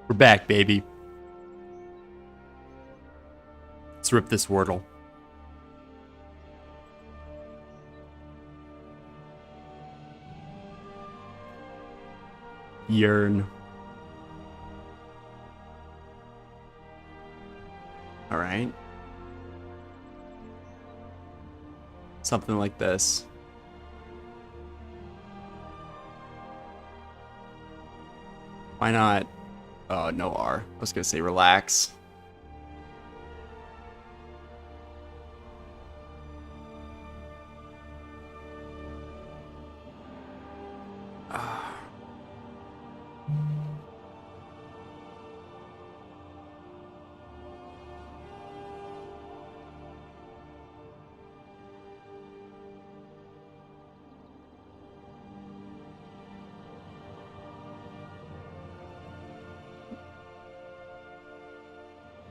We're back, baby. Let's rip this Wordle. Yearn. All right. Something like this. Why not? Oh, no R. I was gonna say relax.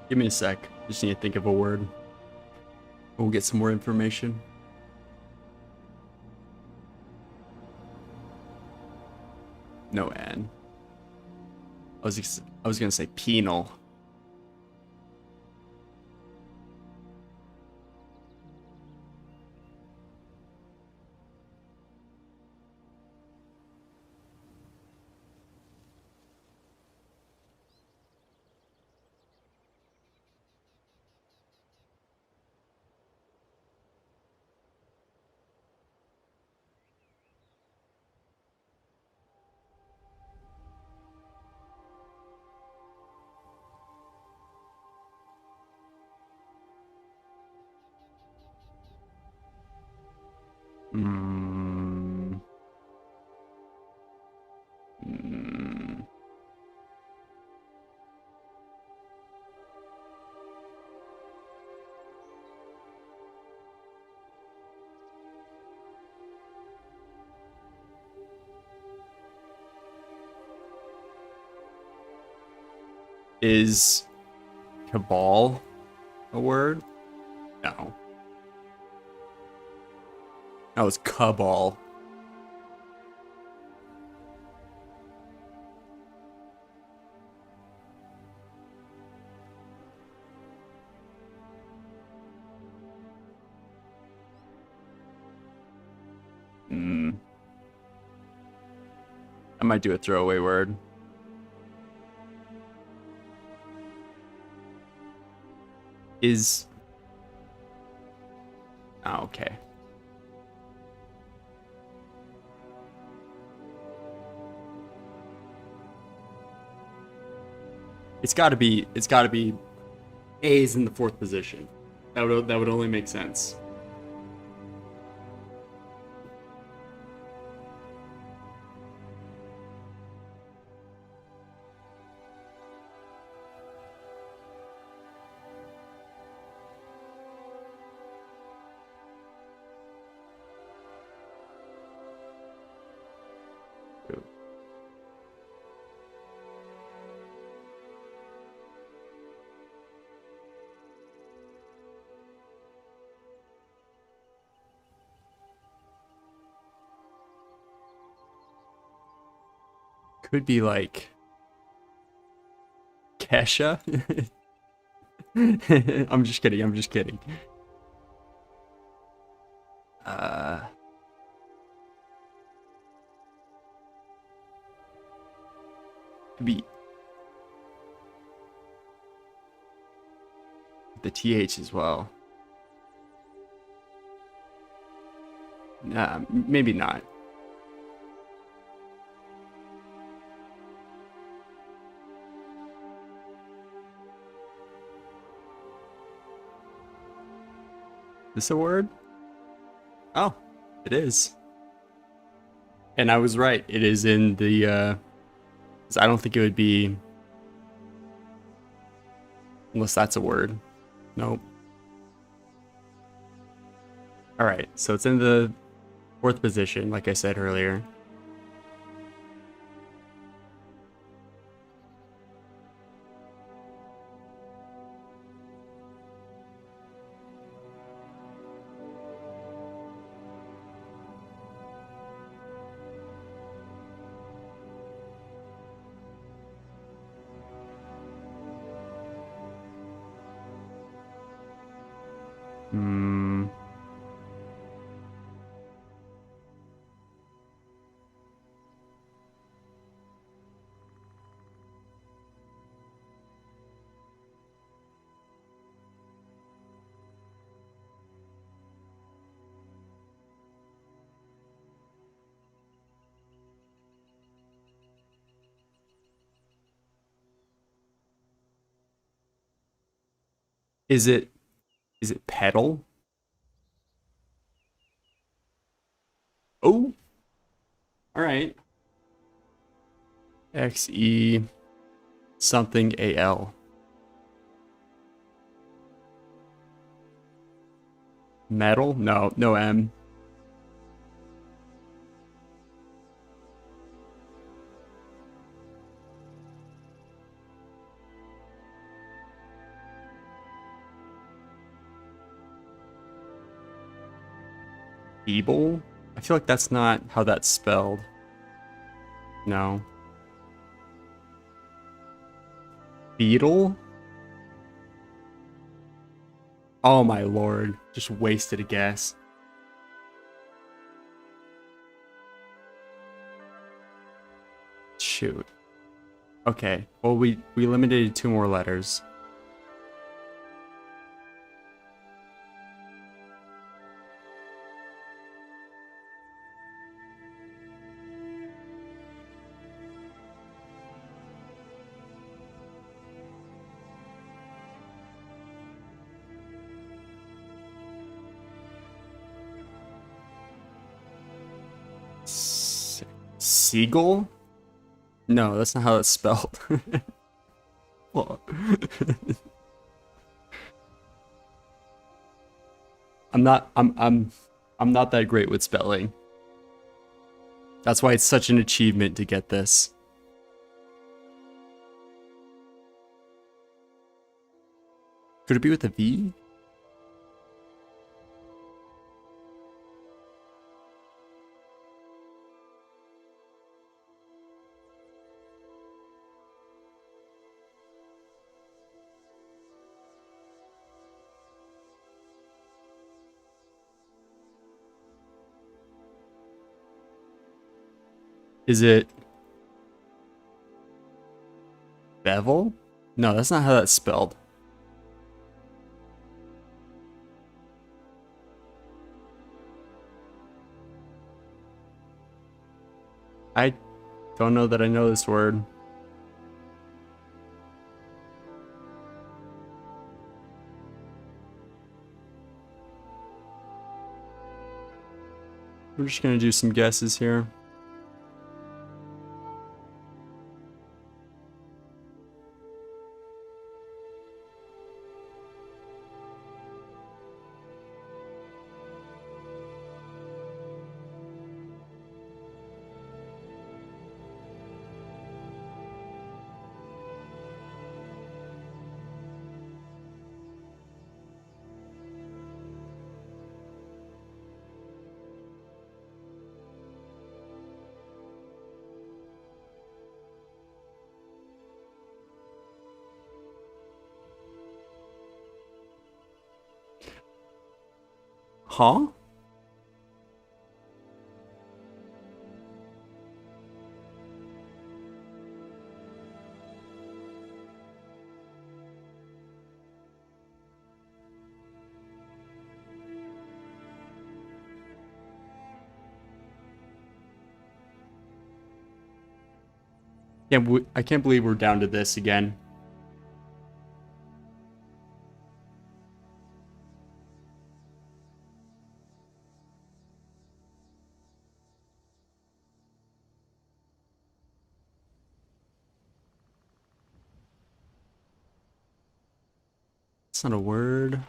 Give me a sec. Just need to think of a word. We'll get some more information. No N. I was gonna say penal. Mm. Mm. Is cabal a word? No. That was cabal. I might do a throwaway word. Is... Oh, okay. It's gotta be A is in the 4th position. That would only make sense. Could be like Kesha. I'm just kidding. I'm just kidding. Could be the TH as well. Nah, maybe not. This a word? Oh, it is. And I was right. It is in the, I don't think it would be, unless that's a word. Nope. All right, so it's in the 4th position, like I said earlier. Hmm. Is it pedal? Oh, all right. XE something AL. Metal? No, no M. Feeble? I feel like that's not how that's spelled. No. Beetle? Oh my lord. Just wasted a guess. Shoot. Okay. Well, we eliminated 2 more letters. Seagull? No, that's not how it's spelled. Well, I'm not that great with spelling. That's why it's such an achievement to get this. Could it be with a V? Is it bevel? No, that's not how that's spelled. I don't know that I know this word. We're just gonna do some guesses here. Huh? I can't believe we're down to this again. It's not a word.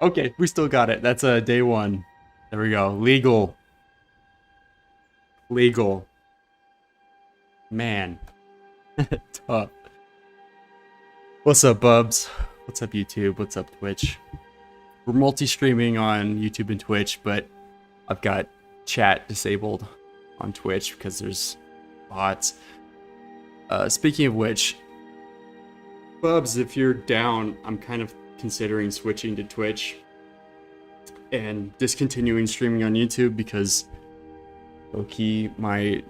Okay, we still got it. That's day 1. There we go. Legal. Legal. Man. Tough. What's up, Bubs? What's up, YouTube? What's up, Twitch? We're multi-streaming on YouTube and Twitch, but I've got chat disabled on Twitch because there's bots. Speaking of which, Bubs, if you're down, I'm kind of considering switching to Twitch and discontinuing streaming on YouTube because low-key let's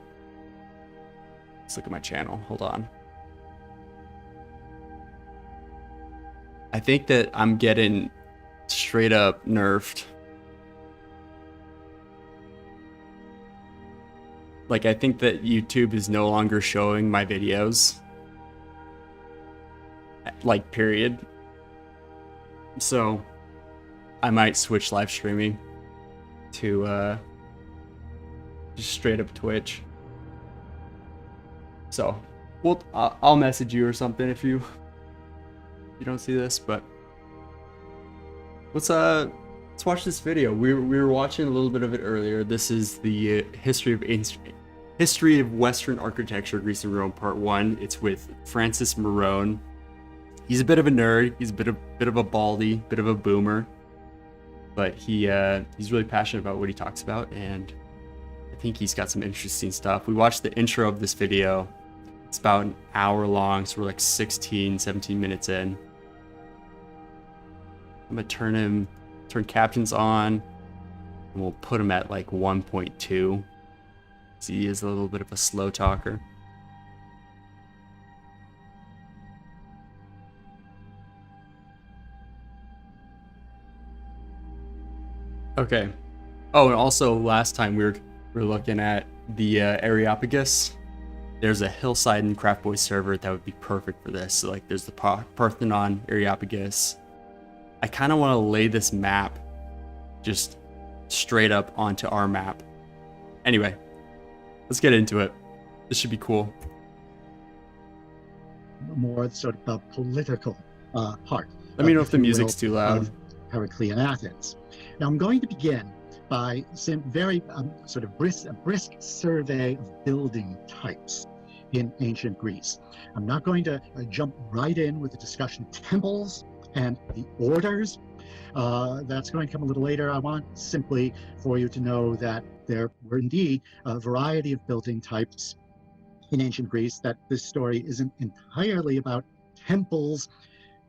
look at my channel. Hold on. I think that I'm getting straight up nerfed. Like, I think that YouTube is no longer showing my videos. Like, period. So, I might switch live streaming to just straight up Twitch. So, I'll message you or something if you don't see this, but let's watch this video. We were watching a little bit of it earlier. This is the history of Western architecture, Greece and Rome, part 1. It's with Francis Marone. He's a bit of a nerd. He's a bit of a baldy, bit of a boomer, but he's really passionate about what he talks about, and I think he's got some interesting stuff. We watched the intro of this video. It's about an hour long, so we're like 17 minutes in. I'm gonna turn captions on, and we'll put him at like 1.2. So he is a little bit of a slow talker. Okay. Oh, and also last time we were looking at the Areopagus. There's a hillside in Craftbois server that would be perfect for this. So, like, there's the Parthenon, Areopagus. I kind of want to lay this map just straight up onto our map. Anyway, let's get into it. This should be cool. More sort of the political part. Let me know if the music's too loud. Heraclean Athens. Now I'm going to begin by some very sort of brisk survey of building types in ancient Greece. I'm not going to jump right in with the discussion of temples and the orders. That's going to come a little later. I want simply for you to know that there were indeed a variety of building types in ancient Greece, that this story isn't entirely about temples.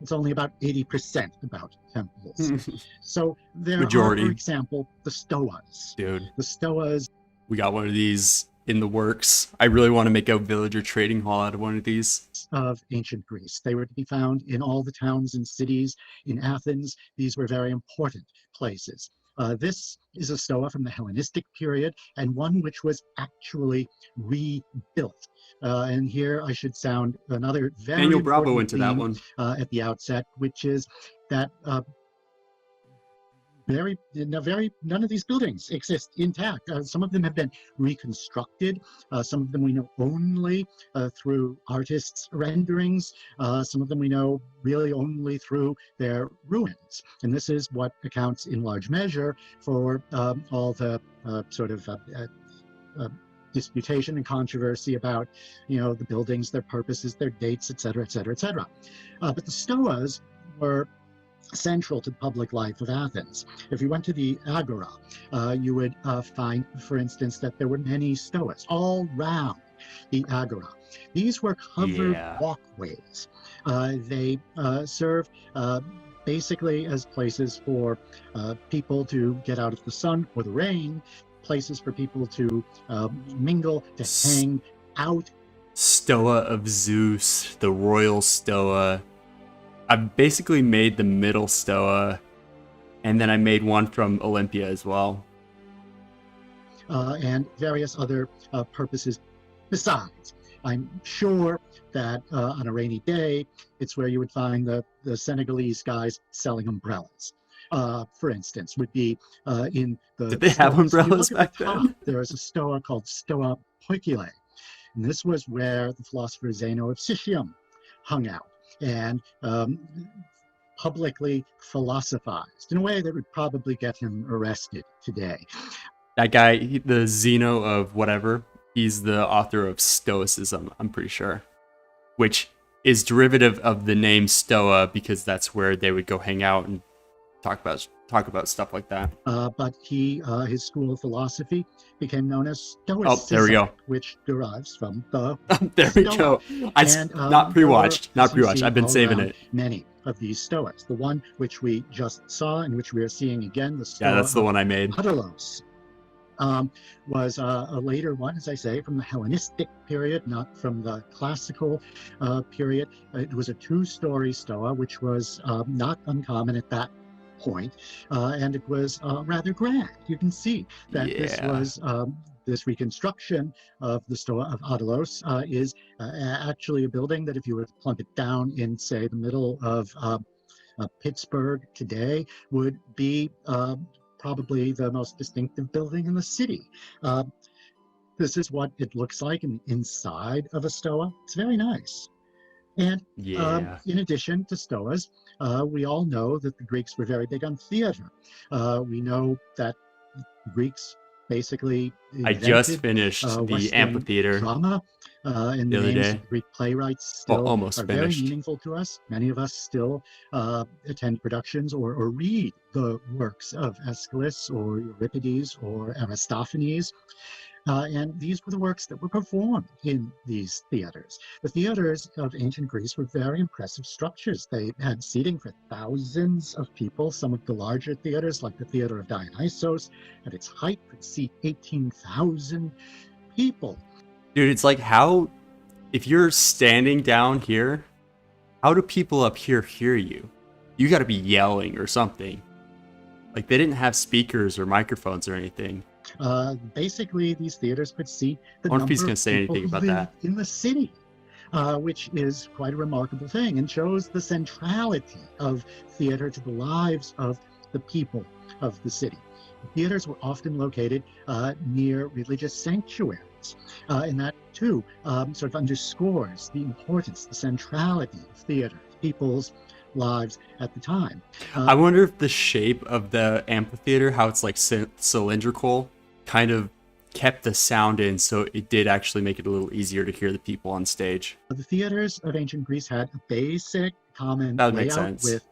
It's only about 80% about temples. So there Majority. are, for example, the stoas. Dude. The stoas. We got one of these in the works. I really want to make a villager trading hall out of one of these. Of ancient Greece. They were to be found in all the towns and cities. In Athens, these were very important places. This is a stoa from the Hellenistic period, and one which was actually rebuilt. And here I should sound another very Daniel Bravo important into that one at the outset, which is that none of these buildings exist intact. Some of them have been reconstructed. Some of them we know only through artists' renderings. Some of them we know really only through their ruins. And this is what accounts in large measure for all the sort of disputation and controversy about, the buildings, their purposes, their dates, et cetera, et cetera, et cetera. But the stoas were central to the public life of Athens. If you went to the Agora, you would find, for instance, that there were many stoas all round the Agora. These were covered walkways. They serve basically as places for people to get out of the sun or the rain, places for people to mingle, to hang out. Stoa of Zeus, the royal stoa. I've basically made the middle stoa, and then I made one from Olympia as well. And various other purposes besides. I'm sure that on a rainy day, it's where you would find the Senegalese guys selling umbrellas. For instance, would be in the... Did they have umbrellas back then? There is a stoa called Stoa Poikile. And this was where the philosopher Zeno of Citium hung out and publicly philosophized in a way that would probably get him arrested today. That guy, the Zeno of whatever, he's the author of Stoicism, I'm pretty sure. Which is derivative of the name Stoa because that's where they would go hang out and talk about stuff like that. But his school of philosophy became known as Oh, there we Stoicism, go. which derives from the There we Stoa. go. Not pre-watched. There were, Not as you pre-watched. see, I've been all saving around, it. many of these Stoas. The one which we just saw and which we are seeing again, the Stoa Yeah, that's the of one I made. Acropolis, was a later one, as I say, from the Hellenistic period, not from the classical period. It was a two-story Stoa, which was not uncommon at that point, and it was rather grand. You can see that this was this reconstruction of the Stoa of Adalos is actually a building that if you were to plump it down in, say, the middle of Pittsburgh today, would be probably the most distinctive building in the city. This is what it looks like in the inside of a Stoa. It's very nice. And in addition to Stoas, we all know that the Greeks were very big on theater. We know that Greeks basically I just finished the Western amphitheater drama, and the other names day. of the Greek playwrights still Almost are finished. very meaningful to us. Many of us still attend productions or read the works of Aeschylus or Euripides or Aristophanes. And these were the works that were performed in these theaters. The theaters of ancient Greece were very impressive structures. They had seating for thousands of people. Some of the larger theaters, like the Theater of Dionysos, at its height could seat 18,000 people. Dude, it's like how, if you're standing down here, how do people up here hear you? You got to be yelling or something. Like they didn't have speakers or microphones or anything. Basically, these theaters could seat the I wonder if number he's gonna of say people anything who about live that. in the city, which is quite a remarkable thing and shows the centrality of theater to the lives of the people of the city. The theaters were often located near religious sanctuaries, and that too sort of underscores the importance, the centrality of theater, people's lives at the time. I wonder if the shape of the amphitheater, how it's like cylindrical, kind of kept the sound in, so it did actually make it a little easier to hear the people on stage. The theaters of ancient Greece had a basic common That would make layout sense. with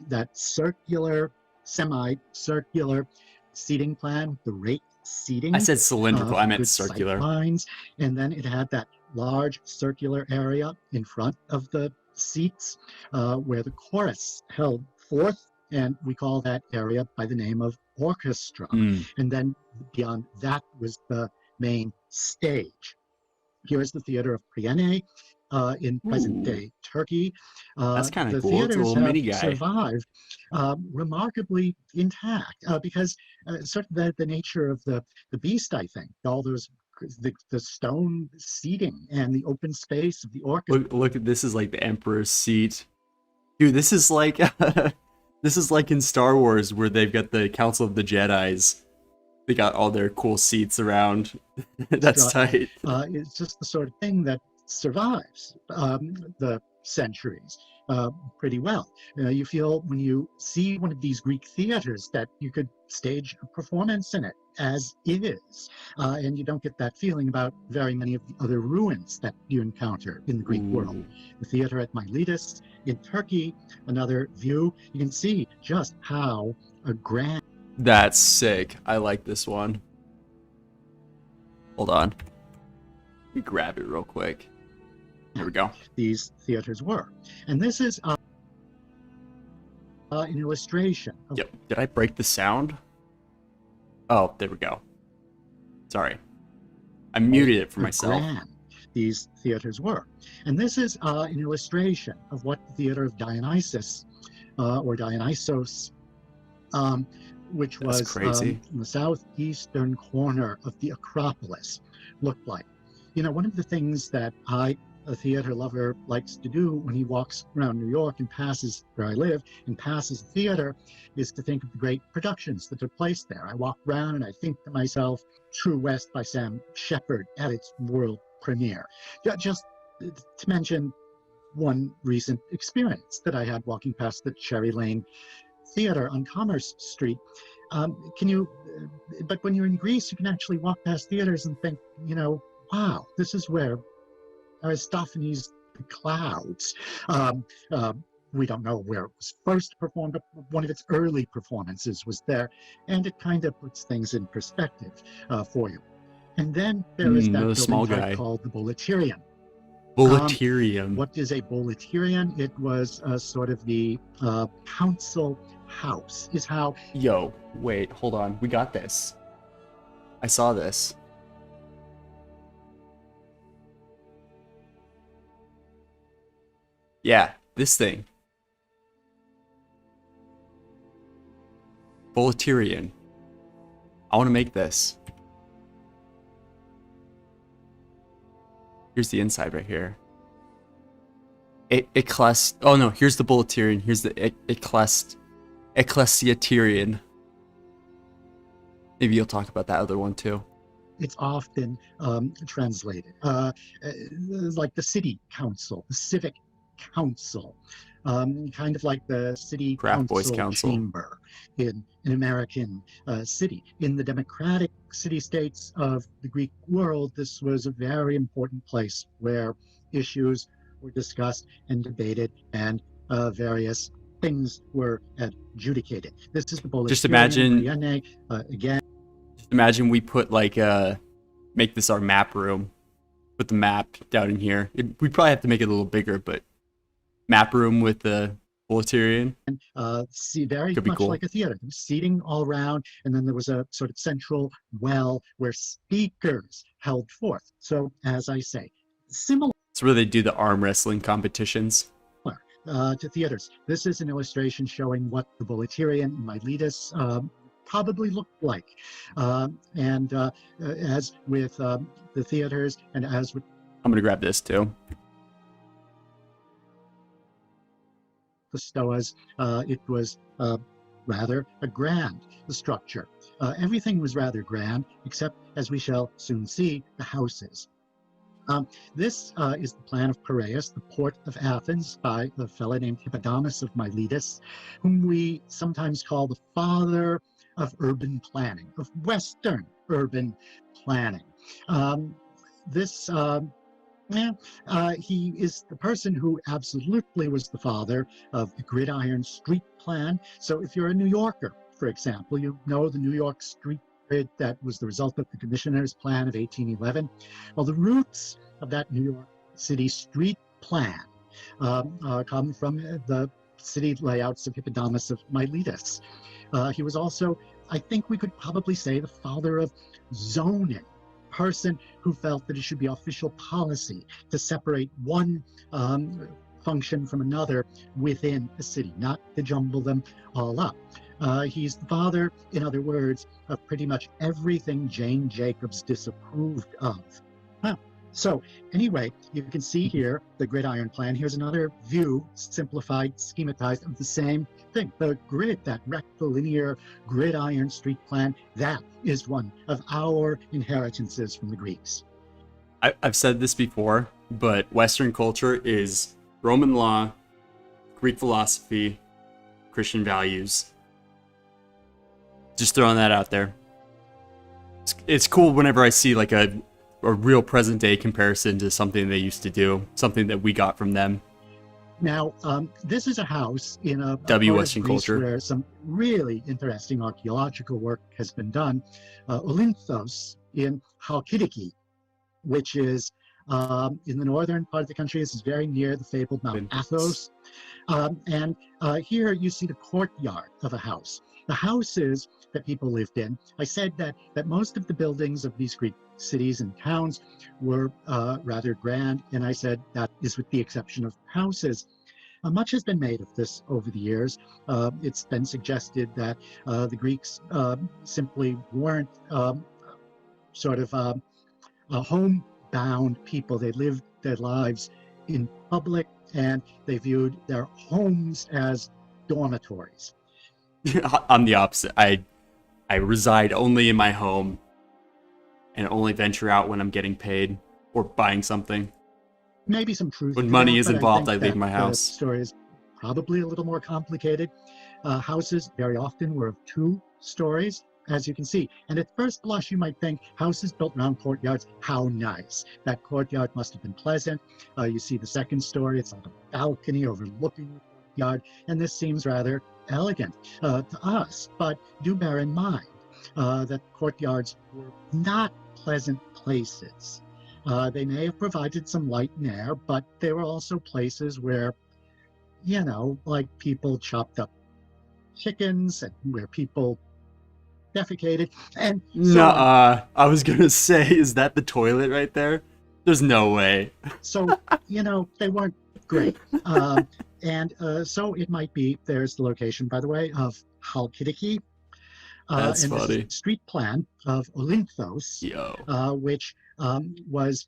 that circular, semi-circular seating plan, the rake seating. I said cylindrical, I meant good circular. sight lines, and then it had that large circular area in front of the seats where the chorus held forth, and we call that area by the name of orchestra. And then beyond that was the main stage. Here's the theater of Priene in present-day Turkey. That's kind the of cool. It's a theaters little mini have guy. survived remarkably intact because sort of the nature of the beast, I think, all those the stone seating and the open space of the orchestra. Look at this is like the Emperor's seat. Dude, this is like this is like in Star Wars where they've got the Council of the Jedis. They got all their cool seats around. That's tight. It's just the sort of thing that survives the centuries pretty well. You feel when you see one of these Greek theaters that you could stage a performance in it as is, and you don't get that feeling about very many of the other ruins that you encounter in the Greek world. The theater at Miletus in Turkey, another view, you can see just how a grand. That's sick. I like this one. Hold on. Let me grab it real quick. There we go. These theaters were. And this is an illustration. Yep. Did I break the sound? Oh, there we go. Sorry. I muted it for myself. Grand these theaters were. And this is an illustration of what the theater of Dionysus or Dionysos, which was in the southeastern corner of the Acropolis, looked like. You know, one of the things that a theater lover likes to do when he walks around New York and passes where I live and passes a theater is to think of the great productions that took place there. I walk around and I think to myself, True West by Sam Shepard at its world premiere. Just to mention one recent experience that I had walking past the Cherry Lane Theater on Commerce Street. But when you're in Greece, you can actually walk past theaters and think, you know, wow, this is where Aristophanes clouds. Um, uh, we don't know where it was first performed, but one of its early performances was there, and it kind of puts things in perspective for you. And then there is that the small building type guy. called the Boletarian. Boletarium. What is a Boletarian? It was sort of the council house, is how... Yo, wait, hold on. We got this. I saw this. Yeah, this thing. Boletarian. I want to make this. Here's the inside right here. Oh no, here's the Boletarian. Here's the Ecclesiatarian. Maybe you'll talk about that other one too. It's often translated like the city council, the civic council, kind of like the city Craftbois Council chamber in an American city. In the democratic city-states of the Greek world, this was a very important place where issues were discussed and debated, and various things were adjudicated. This is the Boletarian. Just imagine, again. Just imagine we put like make this our map room. Put the map down in here. We probably have to make it a little bigger, but map room with the Boletarian. See, very Could be much cool. like a theater. There was seating all around, and then there was a sort of central well where speakers held forth. So, as I say, similar It's where they do the arm wrestling competitions. To theaters. This is an illustration showing what the Boletarian in Miletus probably looked like. As with the theaters, and as with I'm gonna grab this too. the stoas, it was rather a grand structure. Everything was rather grand, except, as we shall soon see, the houses. This is the plan of Piraeus, the port of Athens, by a fellow named Hippodamus of Miletus, whom we sometimes call the father of urban planning, of Western urban planning. He is the person who absolutely was the father of the gridiron street plan. So if you're a New Yorker, for example, you know the New York street grid that was the result of the Commissioner's Plan of 1811. Well, the roots of that New York City street plan come from the city layouts of Hippodamus of Miletus. He was also, I think we could probably say, the father of zoning, person who felt that it should be official policy to separate one function from another within a city, not to jumble them all up. He's the father, in other words, of pretty much everything Jane Jacobs disapproved of. So anyway, you can see here the gridiron plan. Here's another view, simplified, schematized, of the same thing. The grid, that rectilinear gridiron street plan, that is one of our inheritances from the Greeks. I've said this before, but Western culture is Roman law, Greek philosophy, Christian values. Just throwing that out there. It's cool whenever I see like a real present day comparison to something they used to do, something that we got from them. Now, this is a house in a Western culture where some really interesting archaeological work has been done. Olynthos in Chalkidiki, which is in the northern part of the country. This is very near the fabled Mount Athos. Here you see the courtyard of a house. The houses that people lived in, I said that most of the buildings of these Greek cities and towns were rather grand, and I said that is with the exception of houses. Much has been made of this over the years. It's been suggested that the Greeks simply weren't homebound people. They lived their lives in public, and they viewed their homes as dormitories. I'm the opposite. I reside only in my home and only venture out when I'm getting paid or buying something. Maybe some truth. When money is but involved, I think leave that my house. The story is probably a little more complicated. Houses very often were of 2 stories, as you can see. And at first blush, you might think houses built around courtyards, how nice. That courtyard must have been pleasant. You see the second story, it's like a balcony overlooking the courtyard, and this seems rather elegant to us. But do bear in mind that courtyards were not pleasant places. They may have provided some light and air, but they were also places where, you know, like people chopped up chickens and where people defecated and so on. Nuh-uh. I was gonna say, is that the toilet right there? There's no way. So, you know, they weren't great. And so it might be, there's the location, by the way, of Halkidiki. That's and funny. this is the street plan of Olinthos, Yo. which was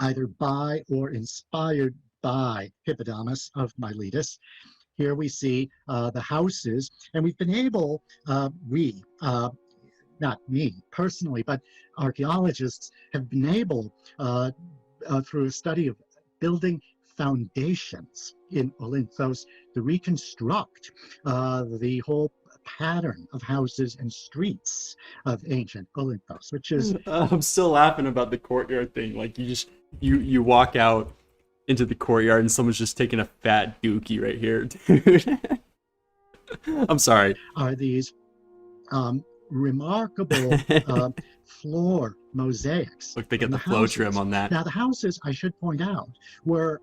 either by or inspired by Hippodamus of Miletus. Here we see the houses, and we've been able, not me personally, but archaeologists have been able, through a study of building foundations in Olinthos, to reconstruct the whole pattern of houses and streets of ancient Olinthos, which is... I'm still laughing about the courtyard thing. Like, you walk out into the courtyard and someone's just taking a fat dookie right here, dude. I'm sorry. Are these remarkable floor mosaics. Look, they get the flow trim on that. Now, the houses, I should point out, were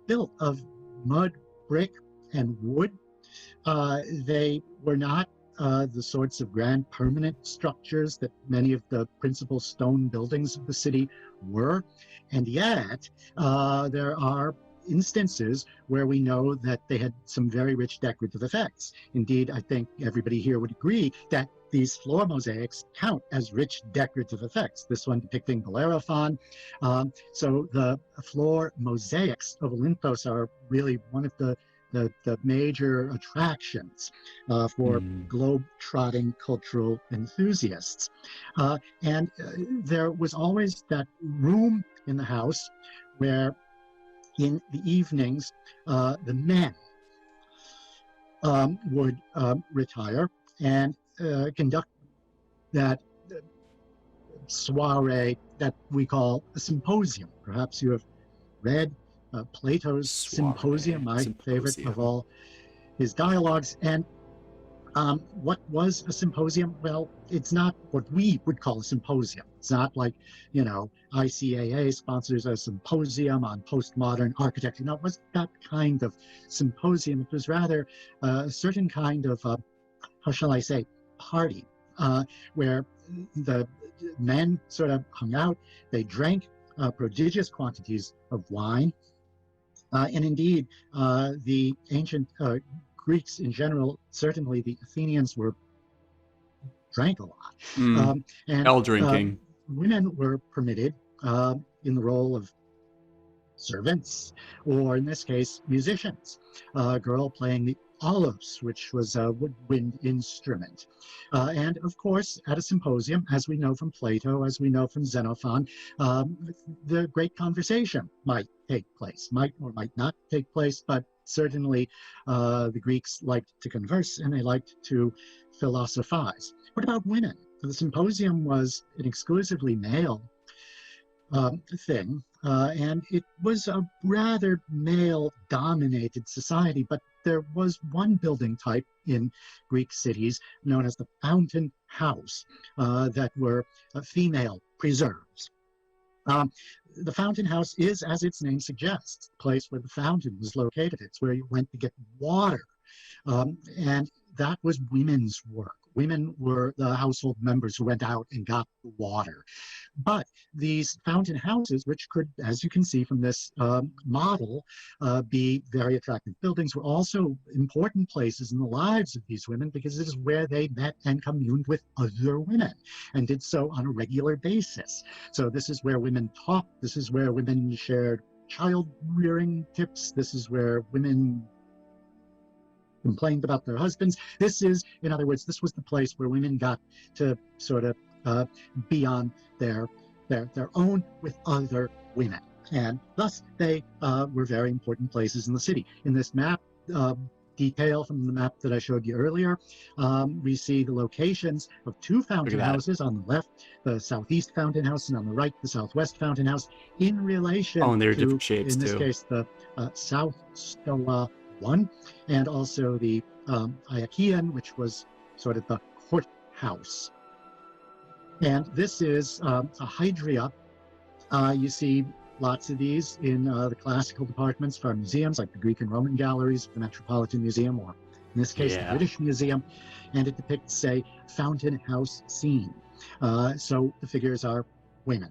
built of mud, brick, and wood. They were not the sorts of grand permanent structures that many of the principal stone buildings of the city were. And yet, there are instances where we know that they had some very rich decorative effects. Indeed, I think everybody here would agree that these floor mosaics count as rich decorative effects. This one depicting Bellerophon. So the floor mosaics of Olinthos are really one of the major attractions for globe-trotting cultural enthusiasts. And there was always that room in the house where in the evenings the men would retire and conduct that soiree that we call a symposium. Perhaps you have read Plato's Symposium, my favorite of all his dialogues. And what was a symposium? Well, it's not what we would call a symposium. It's not like, you know, ICAA sponsors a symposium on postmodern architecture. No, it wasn't that kind of symposium. It was rather a certain kind of, how shall I say, party, where the men sort of hung out. They drank prodigious quantities of wine. And indeed, the ancient Greeks in general, certainly the Athenians, drank a lot. And L drinking. Women were permitted in the role of servants, or in this case, musicians. A girl playing the aulos, which was a woodwind instrument. And of course, at a symposium, as we know from Plato, as we know from Xenophon, the great conversation might take place, might or might not take place, but certainly the Greeks liked to converse and they liked to philosophize. What about women? The symposium was an exclusively male thing, and it was a rather male-dominated society, but there was one building type in Greek cities known as the fountain house that were female preserves. The fountain house is, as its name suggests, the place where the fountain was located. It's where you went to get water. And that was women's work. Women were the household members who went out and got the water. But these fountain houses, which could, as you can see from this model, be very attractive buildings, were also important places in the lives of these women because it is where they met and communed with other women and did so on a regular basis. So this is where women talked. This is where women shared child rearing tips. This is where women complained about their husbands. This is, in other words, this was the place where women got to sort of be on their own with other women. And thus they were very important places in the city. In this map detail from the map that I showed you earlier. We see the locations of two fountain houses on the left, the southeast fountain house, and on the right, the southwest fountain house, in relation Oh, and they're to, different shapes in this too. case, the South Stoa one, and also the Iakian, which was sort of the courthouse. And this is a hydria. You see lots of these in the classical departments for museums, like the Greek and Roman galleries of the Metropolitan Museum, or in this case, the British Museum. And it depicts a fountain house scene. So the figures are women.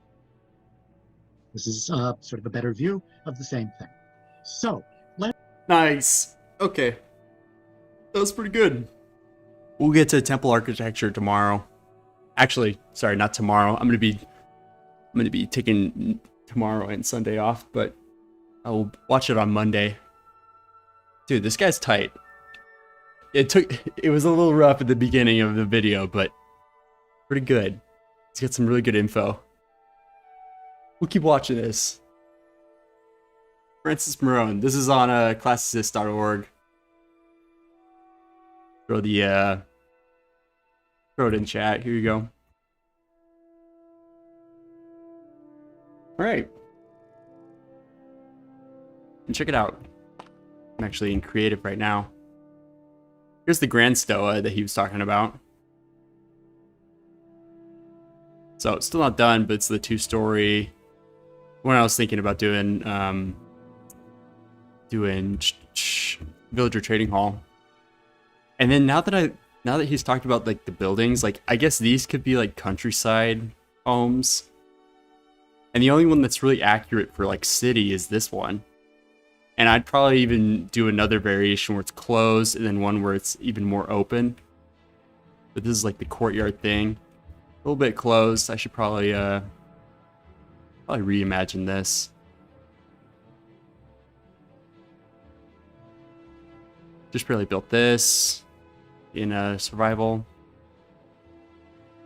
This is sort of a better view of the same thing. So, Nice. Okay. That was pretty good. We'll get to temple architecture tomorrow. Actually, sorry, not tomorrow. I'm gonna be taking tomorrow and Sunday off, but I'll watch it on Monday. Dude, this guy's tight. It was a little rough at the beginning of the video, but pretty good. He's got some really good info. We'll keep watching this. Francis Marone. This is on classicist.org. Throw it in chat. Here you go. All right. And check it out. I'm actually in creative right now. Here's the Grand Stoa that he was talking about. So it's still not done, but it's the 2-story. When I was thinking about doing villager trading hall. And then now that he's talked about like the buildings, like I guess these could be like countryside homes. And the only one that's really accurate for like city is this one. And I'd probably even do another variation where it's closed and then one where it's even more open. But this is like the courtyard thing. A little bit closed. I should probably reimagine this. Just barely built this in survival.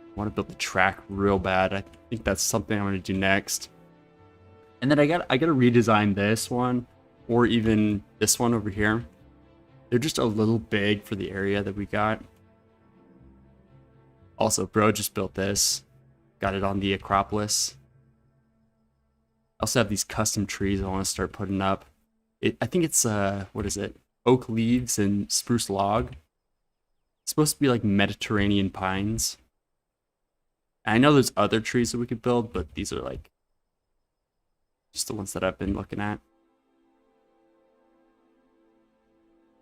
I want to build the track real bad. I think that's something I'm going to do next. And then I got to redesign this one or even this one over here. They're just a little big for the area that we got. Also, bro just built this. Got it on the Acropolis. I also have these custom trees I want to start putting up. I think it's what is it? Oak leaves and spruce log. It's supposed to be like Mediterranean pines. And I know there's other trees that we could build, but these are like just the ones that I've been looking at.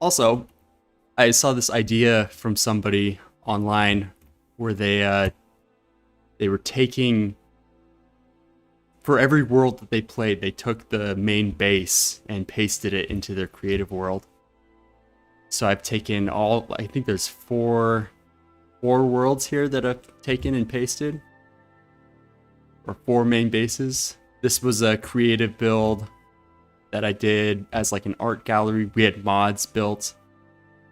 Also, I saw this idea from somebody online where they were taking, for every world that they played, they took the main base and pasted it into their creative world. So I've taken I think there's four worlds here that I've taken and pasted, or 4 main bases. This was a creative build that I did as like an art gallery. We had mods built,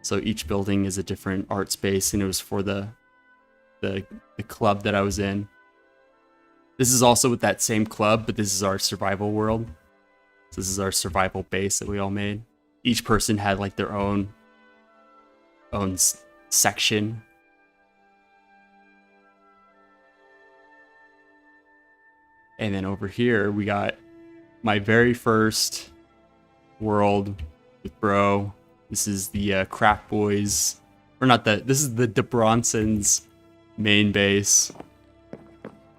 so each building is a different art space, and it was for the club that I was in. This is also with that same club, but this is our survival world. So this is our survival base that we all made. Each person had like their own section. And then over here we got my very first world with bro. This is the Craftbois, or not that. This is the DeBronson's main base.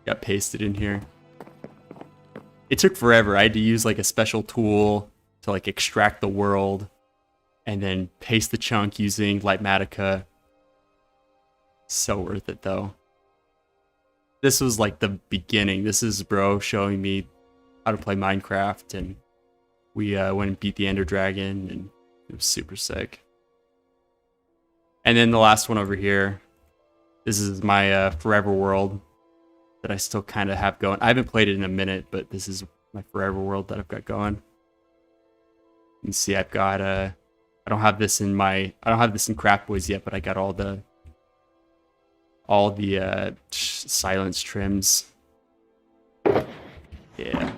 Got pasted in here. It took forever. I had to use like a special tool to like extract the world and then paste the chunk using Lightmatica. So worth it though. This was like the beginning. This is bro showing me how to play Minecraft, and we went and beat the Ender Dragon, and it was super sick. And then the last one over here, this is my forever world that I still kind of have going. I haven't played it in a minute, but this is my forever world that I've got going. You can see I've got I don't have this in Craftbois yet, but I got all the silence trims. Yeah.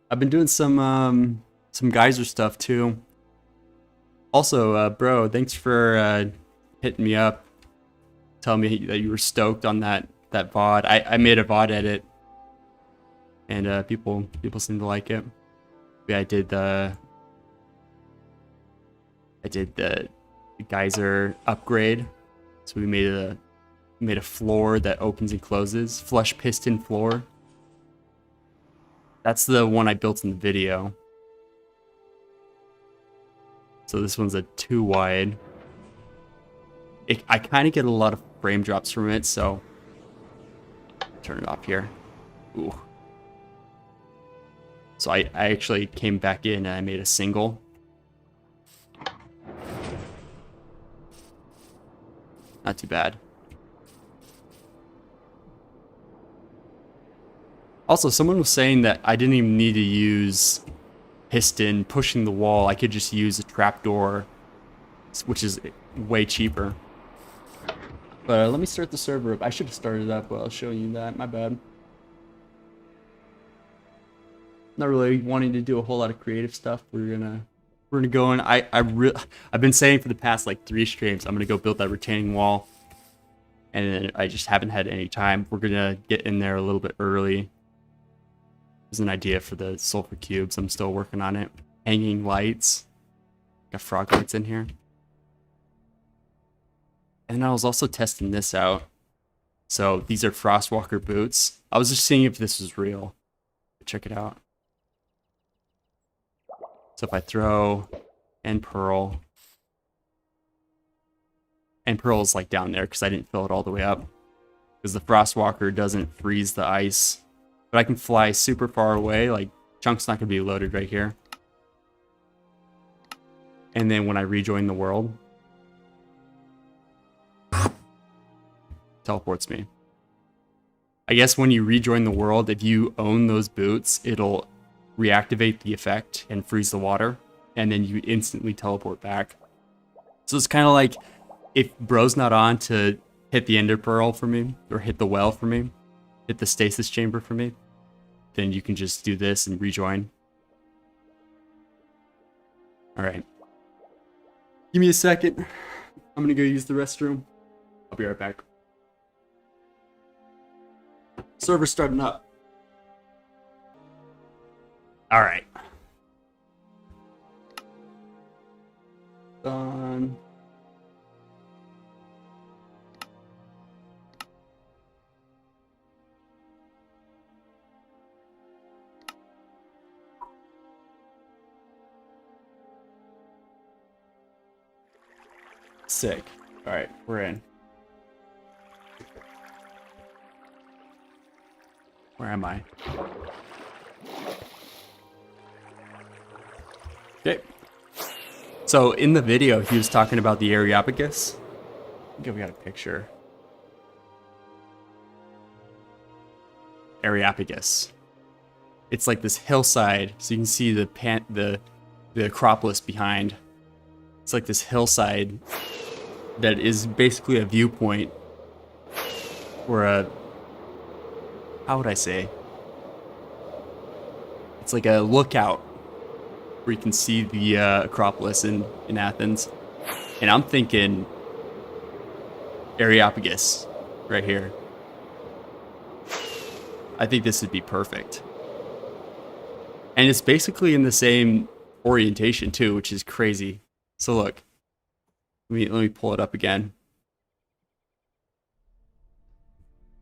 I I've been doing some geyser stuff too. Also, bro, thanks for hitting me up, telling me that you were stoked on that VOD. I made a VOD edit, and people seem to like it. Yeah, I did the geyser upgrade. So we made a floor that opens and closes, flush piston floor. That's the one I built in the video. So this one's a 2 wide. I kind of get a lot of frame drops from it, so turn it off here. Ooh. So I actually came back in and I made a single. Not too bad. Also, someone was saying that I didn't even need to use piston pushing the wall. I could just use a trapdoor, which is way cheaper. But let me start the server up. I should have started it up while I was showing you that. My bad. Not really wanting to do a whole lot of creative stuff. We're gonna go in. I've been saying for the past like 3 streams I'm gonna go build that retaining wall, and then I just haven't had any time. We're gonna get in there a little bit early. There's an idea for the sulfur cubes. I'm still working on it. Hanging lights. Got frog lights in here. And I was also testing this out. So these are Frostwalker boots. I was just seeing if this was real. Check it out. So if I throw and pearl is like down there because I didn't fill it all the way up. Because the Frostwalker doesn't freeze the ice. But I can fly super far away, like Chunk's not going to be loaded right here. And then when I rejoin the world, teleports me. I guess when you rejoin the world, if you own those boots, it'll reactivate the effect and freeze the water, and then you instantly teleport back. So it's kind of like if bro's not on to hit the ender pearl for me, or hit the well for me, hit the stasis chamber for me, then you can just do this and rejoin. Alright. Give me a second. I'm gonna go use the restroom. I'll be right back. Server starting up. Alright. Done. Sick. Alright, we're in. Where am I? Okay. So in the video, he was talking about the Areopagus. I think we got a picture. Areopagus. It's like this hillside, so you can see the Acropolis behind. It's like this hillside that is basically a viewpoint, or a, how would I say? It's like a lookout where you can see the Acropolis in Athens. And I'm thinking Areopagus right here. I think this would be perfect. And it's basically in the same orientation too, which is crazy. So look, let me pull it up again.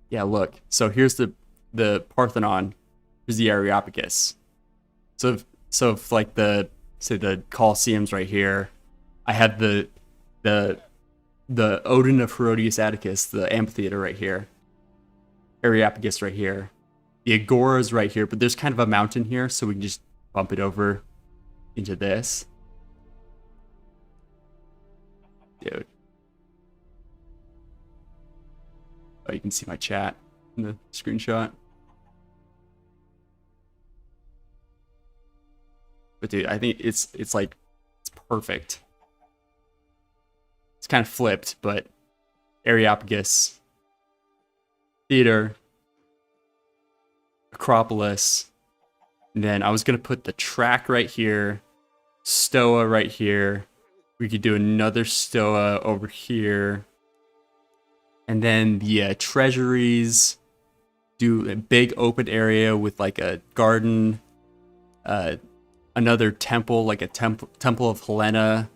Yeah, look. So here's the Parthenon. Here's the Areopagus. So if like say the Colosseum's right here, I have the Odin of Herodias Atticus, the amphitheater right here. Areopagus right here. The Agora's right here, but there's kind of a mountain here, so we can just bump it over into this. Dude. Oh, you can see my chat in the screenshot. But dude, I think it's perfect. It's kind of flipped, but Areopagus, theater, Acropolis, And then I was going to put the track right here, stoa right here. We could do another stoa over here. And then the treasuries, do a big open area with like a garden, another temple, like a temple of Helena.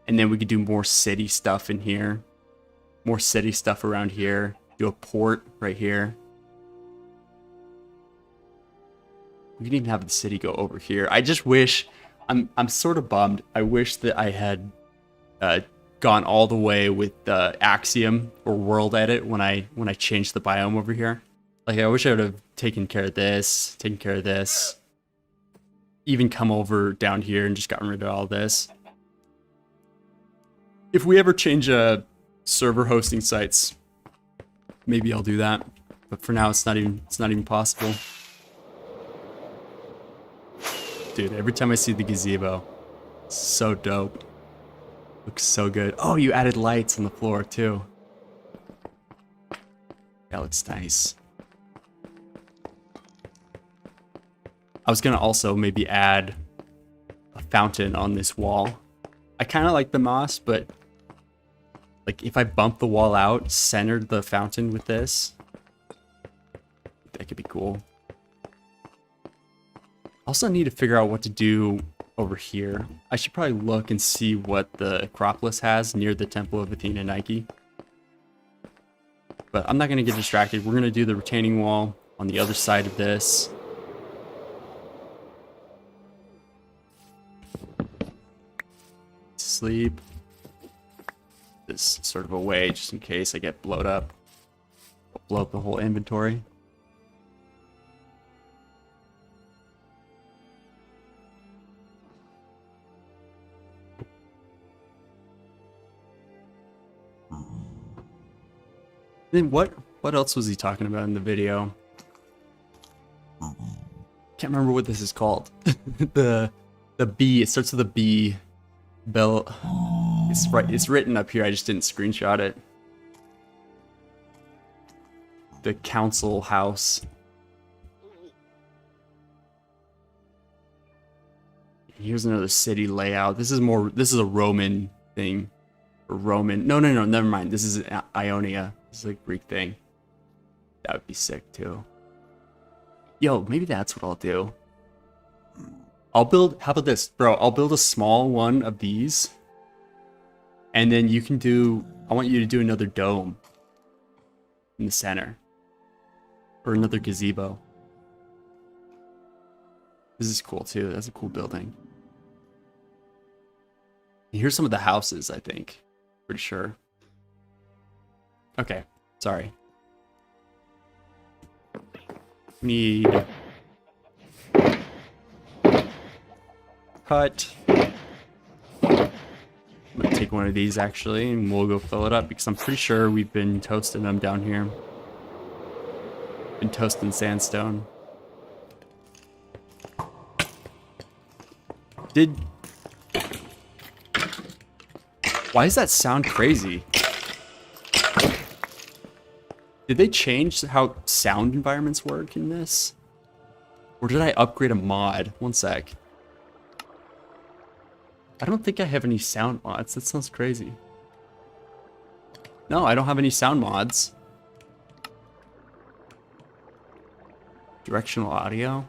And then we could do more city stuff in here. More city stuff around here. Do a port right here. We can even have the city go over here. I just wish, I'm sort of bummed. I wish that I had gone all the way with Axiom or World Edit when I changed the biome over here. Like, I wish I would have taken care of this, even come over down here and just gotten rid of all this. If we ever change server hosting sites, maybe I'll do that. But for now, it's not even possible. Dude, every time I see the gazebo, it's so dope. Looks so good. Oh, you added lights on the floor too. That looks nice. I was gonna also maybe add a fountain on this wall. I kind of like the moss, but like if I bump the wall out, centered the fountain with this, that could be cool. Also need to figure out what to do over here. I should probably look and see what the Acropolis has near the Temple of Athena Nike. But I'm not going to get distracted. We're going to do the retaining wall on the other side of this. Sleep. This sort of away just in case I get blowed up. I'll blow up the whole inventory. Then what else was he talking about in the video? Can't remember what this is called. the B, it starts with a B. Bell. It's written up here, I just didn't screenshot it. The council house. Here's another city layout. This is a Roman thing. Or Roman. No, never mind. This is Ionia. This is a Greek thing. That would be sick too. Yo, maybe that's what I'll do. I'll build, how about this, bro? I'll build a small one of these. And then you can do, I want you to do another dome in the center. Or another gazebo. This is cool too. That's a cool building. And here's some of the houses, I think. Pretty sure. Okay, sorry. Need cut. I'm gonna take one of these actually, and we'll go fill it up because I'm pretty sure we've been toasting them down here. Been toasting sandstone. Why does that sound crazy? Did they change how sound environments work in this? Or did I upgrade a mod? One sec. I don't think I have any sound mods. That sounds crazy. No, I don't have any sound mods. Directional audio.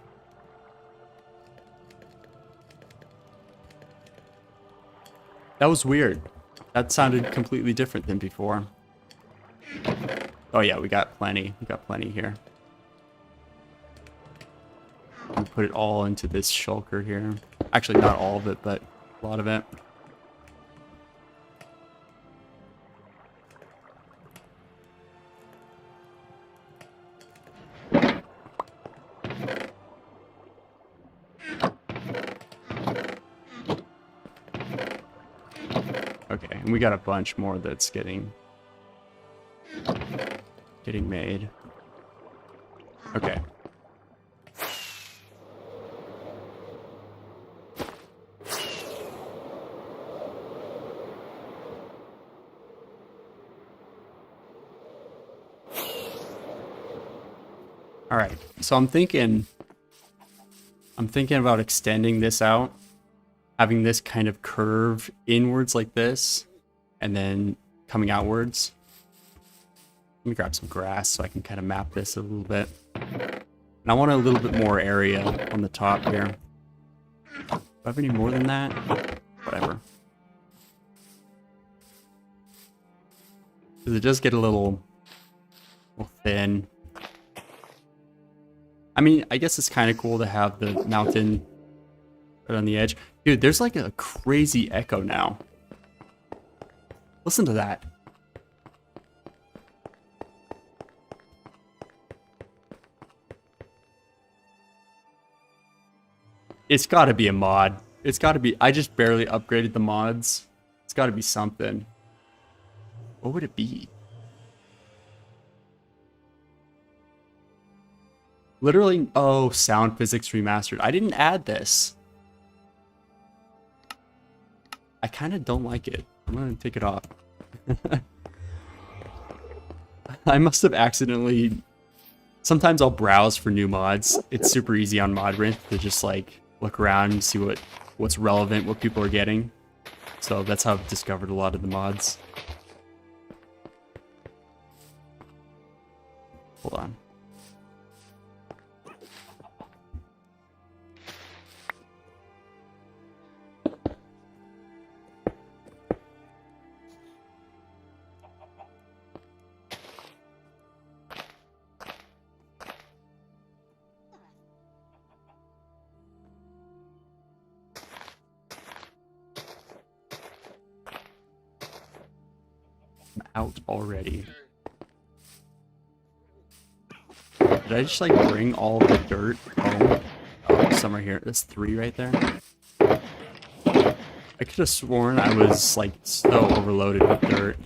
That was weird. That sounded completely different than before. Oh yeah, we got plenty. We got plenty here. We put it all into this shulker here. Actually, not all of it, but a lot of it. Okay, and we got a bunch more that's getting made. Okay. All Alright, so I'm thinking about extending this out, having this kind of curve inwards like this, and then coming outwards. Let me grab some grass so I can kind of map this a little bit. And I want a little bit more area on the top here. Do I have any more than that? Whatever. Because it does get a little thin. I mean, I guess it's kind of cool to have the mountain right on the edge. Dude, there's like a crazy echo now. Listen to that. It's got to be a mod. It's got to be. I just barely upgraded the mods. It's got to be something. What would it be? Literally, oh, sound physics remastered. I didn't add this. I kind of don't like it. I'm gonna take it off. I must have accidentally. Sometimes I'll browse for new mods. It's super easy on ModRent to just like look around and see what's relevant, what people are getting. So that's how I've discovered a lot of the mods. Hold on. Out already. Did I just like bring all the dirt home? Oh, somewhere here. That's 3 right there. I could have sworn I was like so overloaded with dirt.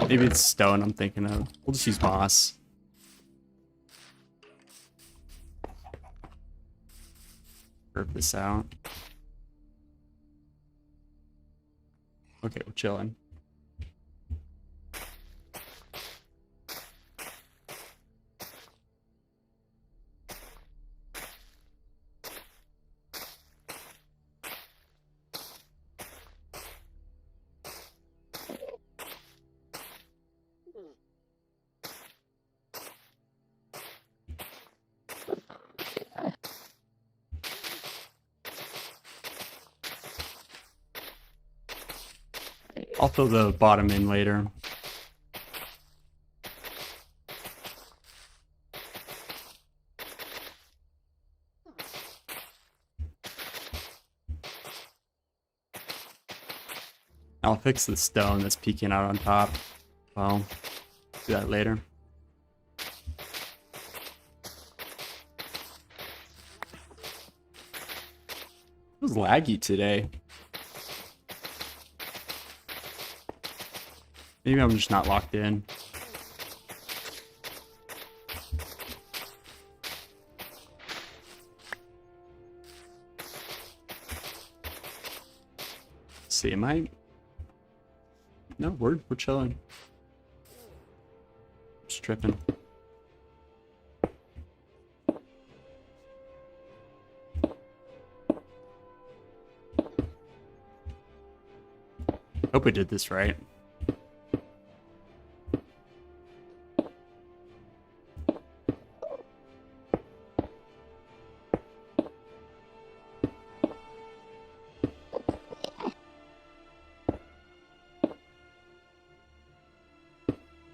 Maybe it's stone I'm thinking of. We'll just use moss. Curve this out. Okay, we're chilling. I'll throw the bottom in later. I'll fix the stone that's peeking out on top. Well, do that later. It was laggy today. Maybe I'm just not locked in. Let's see, am I? No, we're chilling. Just tripping. Hope we did this right.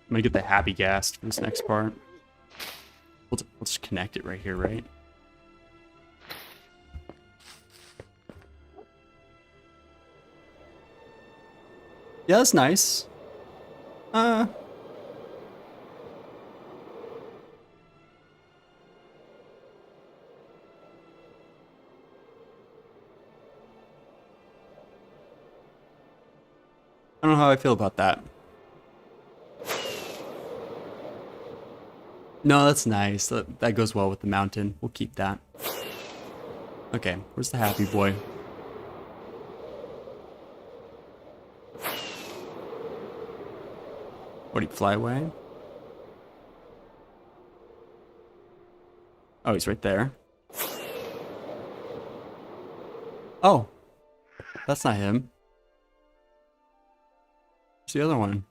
I'm gonna get the happy gas for this next part. We'll just connect it right here, right? Yeah, that's nice. I don't know how I feel about that. No, that's nice. That goes well with the mountain. We'll keep that. Okay, where's the happy boy? What, did he fly away? Oh, he's right there. Oh, that's not him. Where's the other one?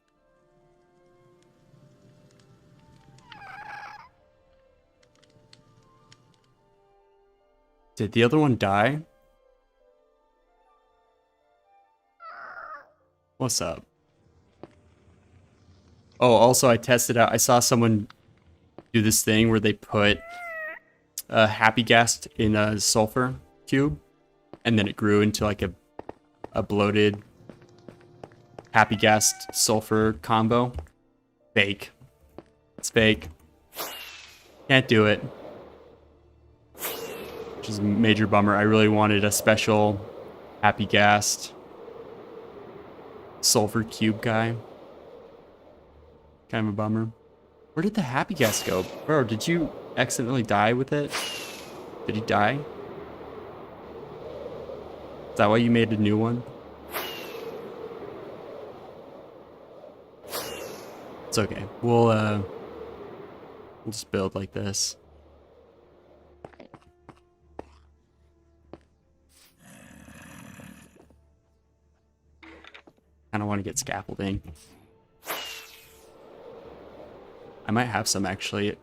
Did the other one die? What's up? Oh, also I tested out. I saw someone do this thing where they put happy gas in a sulfur cube, and then it grew into like a bloated happy gas sulfur combo. Fake. It's fake. Can't do it. Which is a major bummer. I really wanted a special happy gas sulfur cube guy. Kind of a bummer. Where did the happy gas go? Bro, did you accidentally die with it? Did he die? Is that why you made a new one? It's okay. We'll just build like this. I don't want to get scaffolding. I might have some actually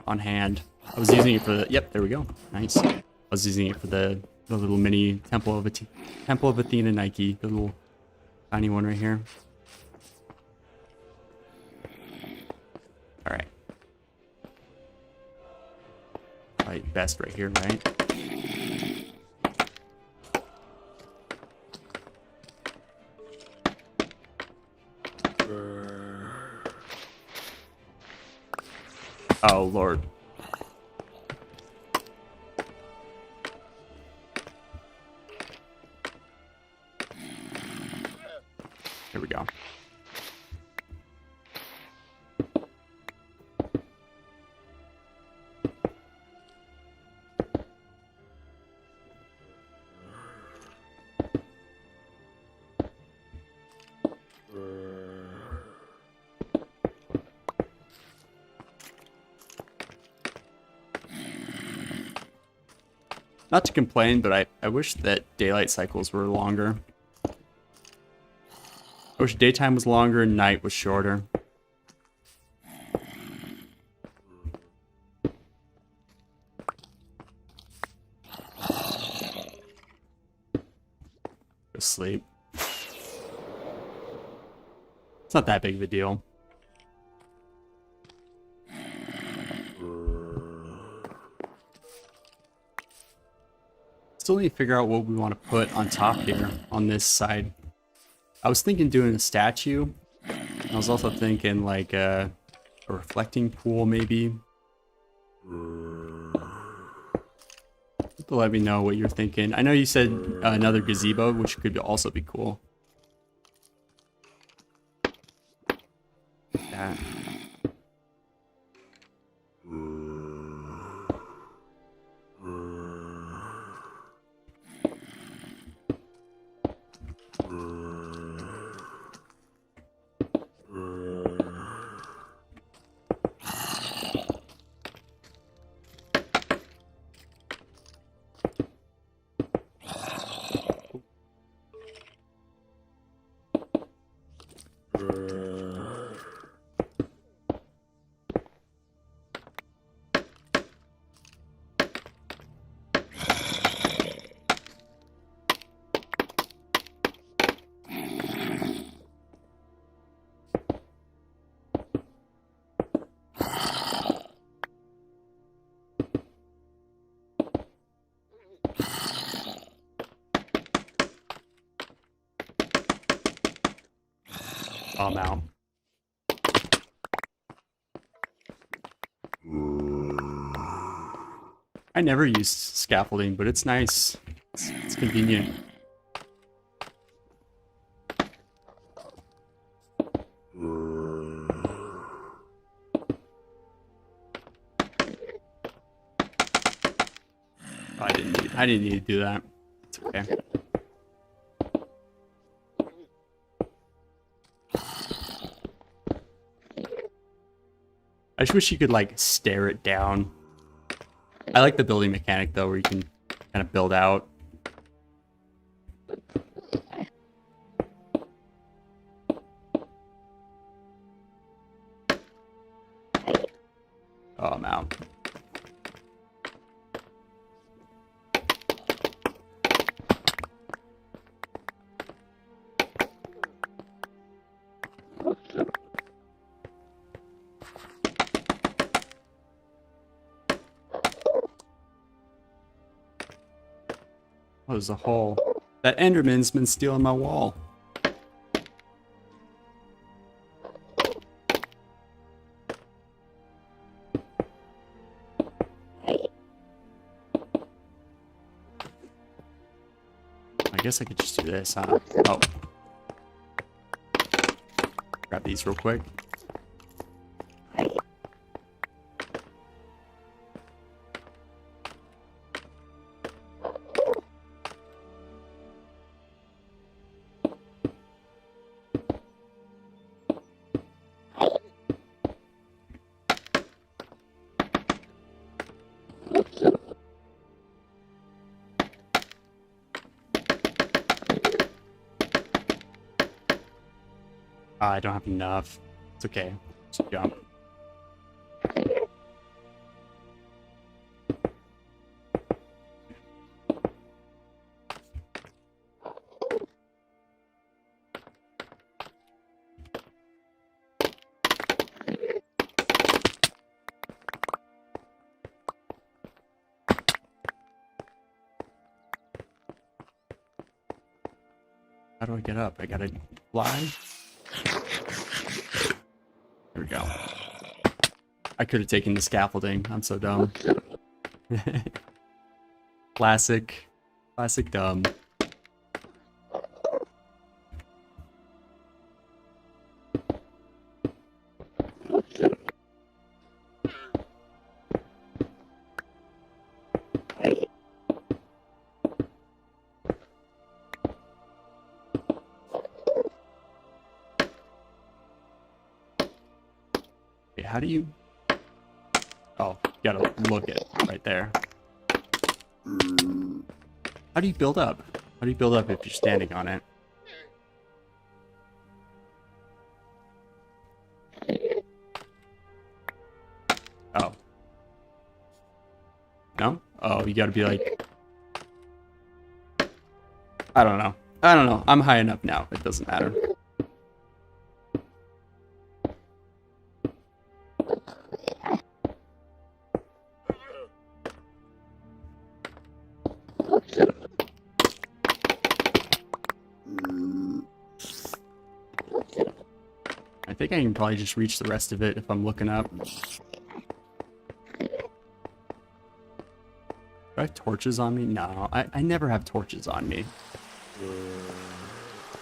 on hand. I was using it for the, yep, there we go. Nice. I was using it for the little mini Temple of Athena Nike, the little tiny one right here. All right. Probably best right here, right? Oh, Lord. Here we go. Not to complain, but I wish that daylight cycles were longer. I wish daytime was longer and night was shorter. Go sleep. It's not that big of a deal. Still need to figure out what we want to put on top here on this side. I was thinking doing a statue. I was also thinking like a reflecting pool maybe. Let me know what you're thinking. I know you said another gazebo, which could also be cool. Like that. I'm out. I never used scaffolding, but it's nice. It's convenient. I didn't need to do that. It's okay. I just wish you could like stare it down. I like the building mechanic though, where you can kind of build out. Oh, I'm out. Oh, there's a hole. That Enderman's been stealing my wall. I guess I could just do this, huh? Oh. Grab these real quick. I don't have enough. It's okay. Just jump. How do I get up? I gotta fly? There we go. I could have taken the scaffolding. I'm so dumb. Classic. Classic dumb. How do you... Oh, you gotta look it right there. How do you build up? How do you build up if you're standing on it? Oh. No? Oh, you gotta be like... I don't know. I don't know. I'm high enough now. It doesn't matter. I think I can probably just reach the rest of it if I'm looking up. Do I have torches on me? No, I never have torches on me.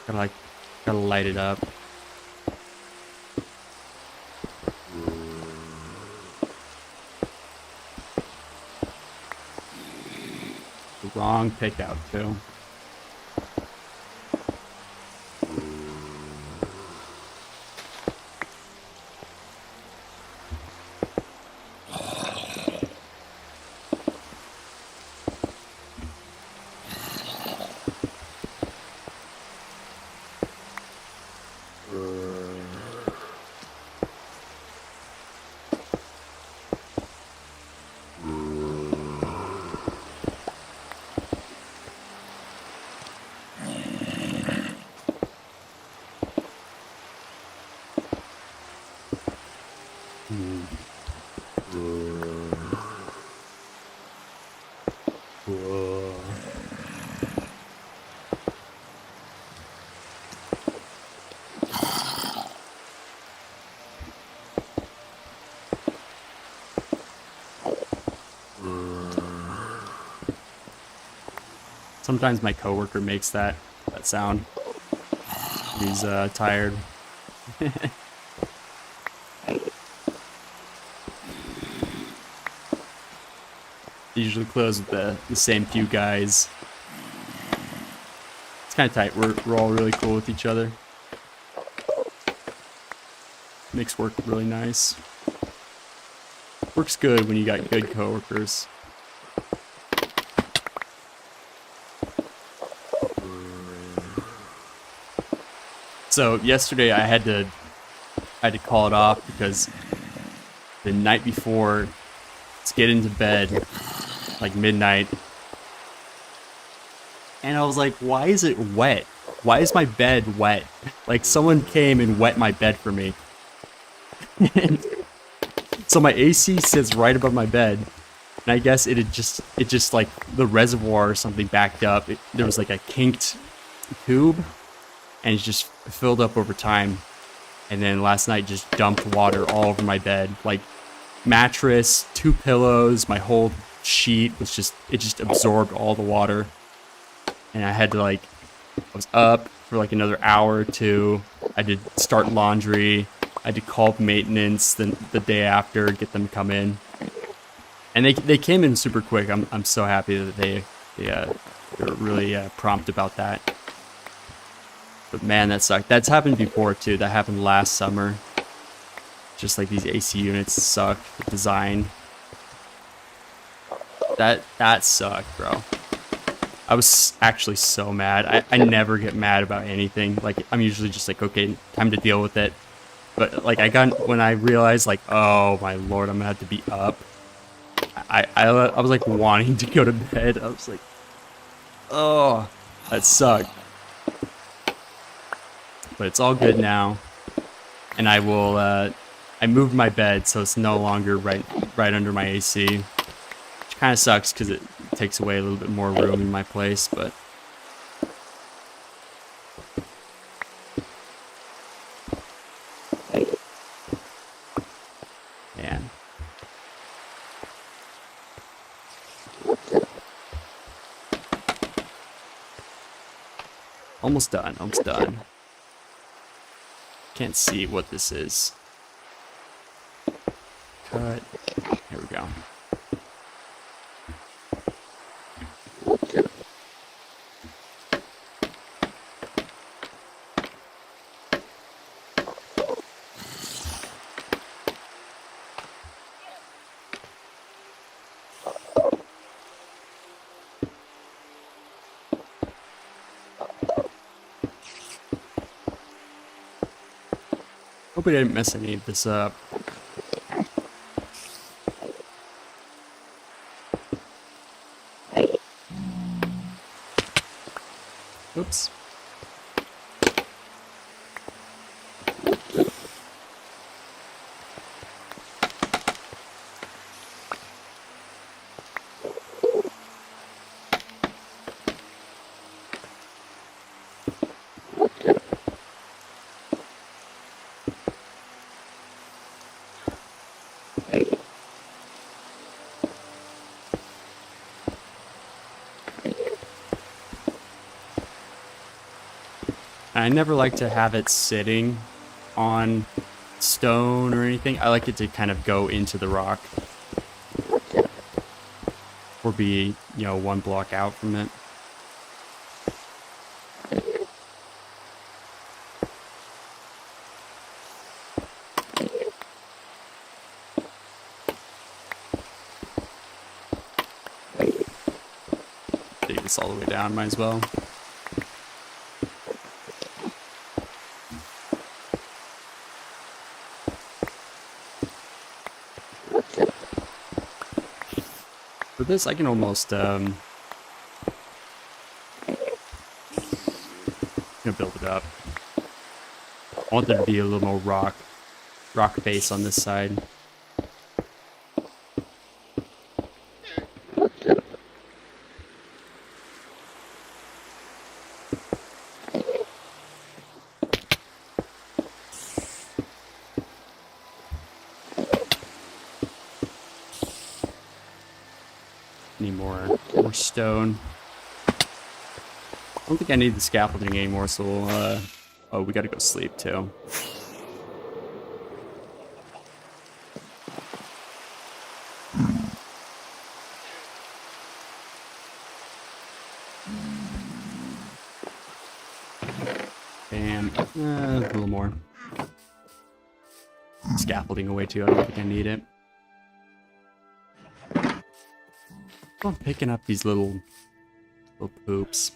Gotta light it up. The wrong pick out too. Sometimes my coworker makes that sound. He's tired. They usually close with the same few guys. It's kind of tight. We're all really cool with each other. Makes work really nice. Works good when you got good coworkers. So yesterday I had to call it off because the night before, let's get into bed, like midnight, and I was like, why is it wet? Why is my bed wet? Like someone came and wet my bed for me. So my AC sits right above my bed, and I guess it just like the reservoir or something backed up. There was like a kinked tube, and it just filled up over time. And then last night just dumped water all over my bed, like mattress, 2 pillows, my whole sheet was it just absorbed all the water. And I had to I was up for like another hour or two. I did start laundry. I did call maintenance the day after, get them to come in. And they came in super quick. I'm so happy that they were really prompt about that. But man, that sucked. That's happened before too. That happened last summer. Just like these AC units suck. The design. That sucked, bro. I was actually so mad. I never get mad about anything. Like, I'm usually just like, okay, time to deal with it. But like when I realized like, oh my lord, I'm gonna have to be up. I was like wanting to go to bed. I was like, oh, that sucked. But it's all good now. And I will, I moved my bed so it's no longer right under my AC. Which kind of sucks because it takes away a little bit more room in my place, but man. Almost done, almost done. Can't see what this is. Cut. Here we go. Hope I didn't mess any of this up. Oops. I never like to have it sitting on stone or anything. I like it to kind of go into the rock. Or be, you know, 1 block out from it. Take this all the way down, might as well. For this, I can almost, gonna build it up. I want there to be a little more rock base on this side. Need more stone. I don't think I need the scaffolding anymore, so we'll, oh, we gotta go sleep too. Bam. A little more. Scaffolding away too, I don't think I need it. I'm picking up these little poops.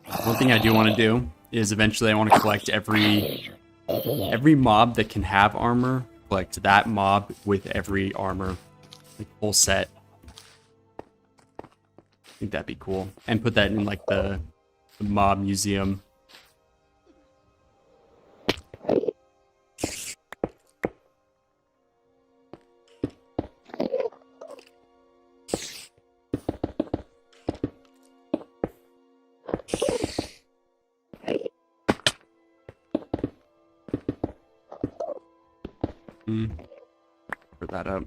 One thing I do want to do is eventually I want to collect every mob that can have armor. Collect that mob with every armor, like full set. I think that'd be cool, and put that in like the mob museum. Put that up.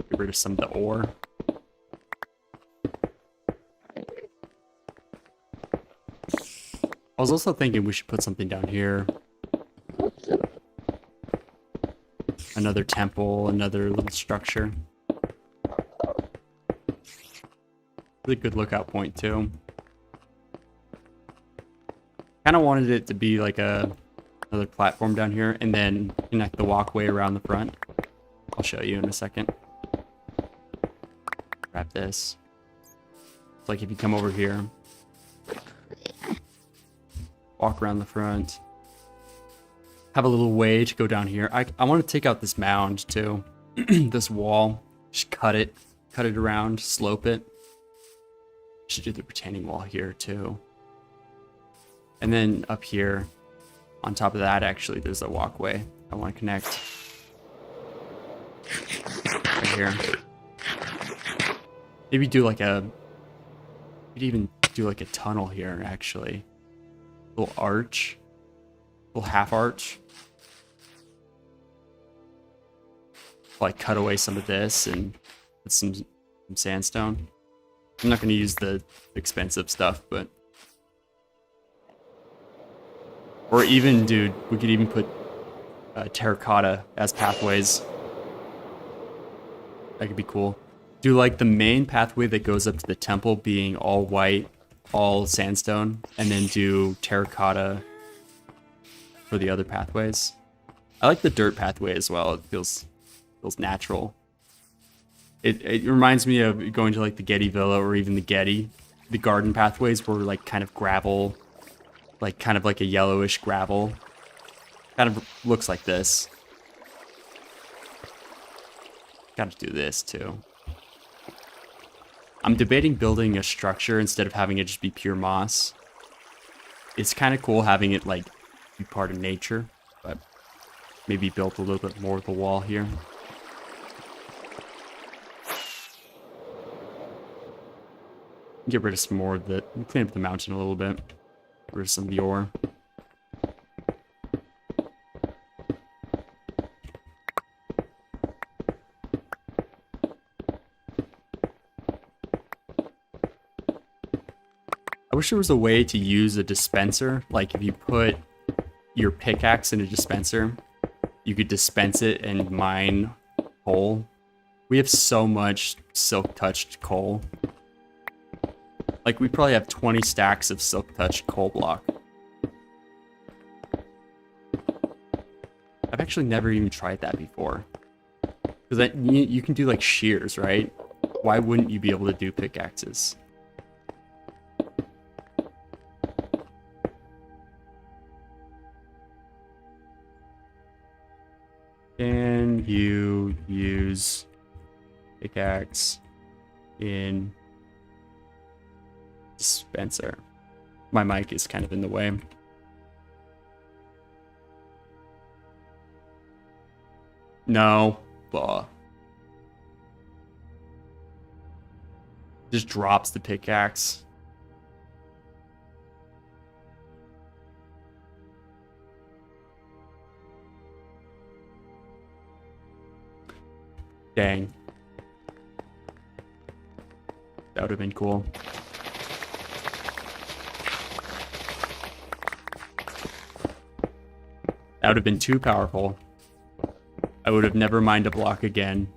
Get rid of some of the ore. I was also thinking we should put something down here. Another temple, another little structure. Really good lookout point too. Kind of wanted it to be like another platform down here, and then connect the walkway around the front. I'll show you in a second. Grab this. It's like if you come over here, walk around the front, have a little way to go down here. I want to take out this mound too. This wall, just cut it around, slope it. Should do the retaining wall here too. And then up here, on top of that, actually, there's a walkway I want to connect. Right here. Maybe do like you'd even do like a tunnel here, actually. Little arch. Little half arch. Like cut away some of this and put some sandstone. I'm not going to use the expensive stuff, but... Or even, dude, we could even put terracotta as pathways. That could be cool. Do like the main pathway that goes up to the temple being all white, all sandstone, and then do terracotta for the other pathways. I like the dirt pathway as well. It feels natural. It reminds me of going to like the Getty Villa or even the Getty. The garden pathways were like kind of gravel. Like kind of like a yellowish gravel. Kind of looks like this. Gotta do this too. I'm debating building a structure instead of having it just be pure moss. It's kind of cool having it like be part of nature, but maybe build a little bit more of the wall here. Get rid of some more of the, clean up the mountain a little bit. Get rid of some of the ore. I wish there was a way to use a dispenser. Like if you put your pickaxe in a dispenser, you could dispense it and mine coal. We have so much silk-touched coal. Like we probably have 20 stacks of silk-touched coal block. I've actually never even tried that before. Because you can do like shears, right? Why wouldn't you be able to do pickaxes? Can you use pickaxe in dispenser? My mic is kind of in the way. No. Blah. Just drops the pickaxe. Dang. That would have been cool. That would have been too powerful. I would have never mined a block again.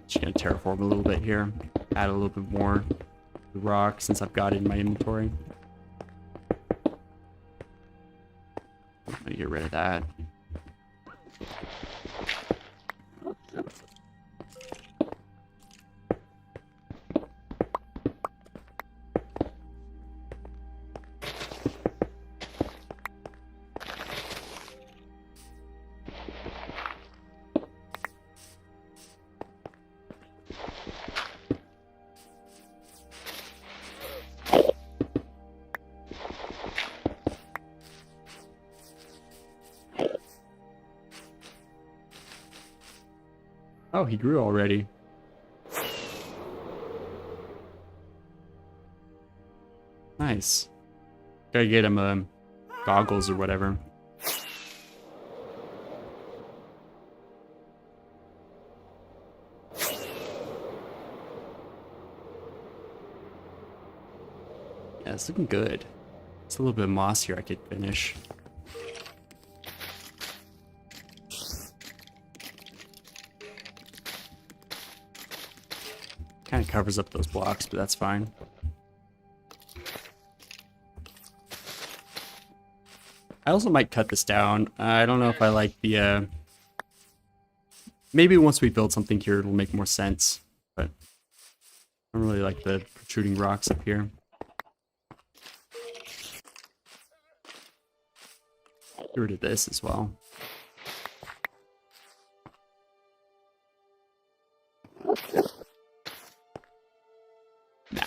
Just gonna terraform a little bit here. Add a little bit more rock since I've got it in my inventory. I'm gonna get rid of that. Oh, he grew already. Nice. Gotta get him goggles or whatever. Yeah, it's looking good. It's a little bit of moss here I could finish. Kind of covers up those blocks, but that's fine. I also might cut this down. I don't know if I like the... Maybe once we build something here, it'll make more sense. But I don't really like the protruding rocks up here. Get rid of this as well. Nah.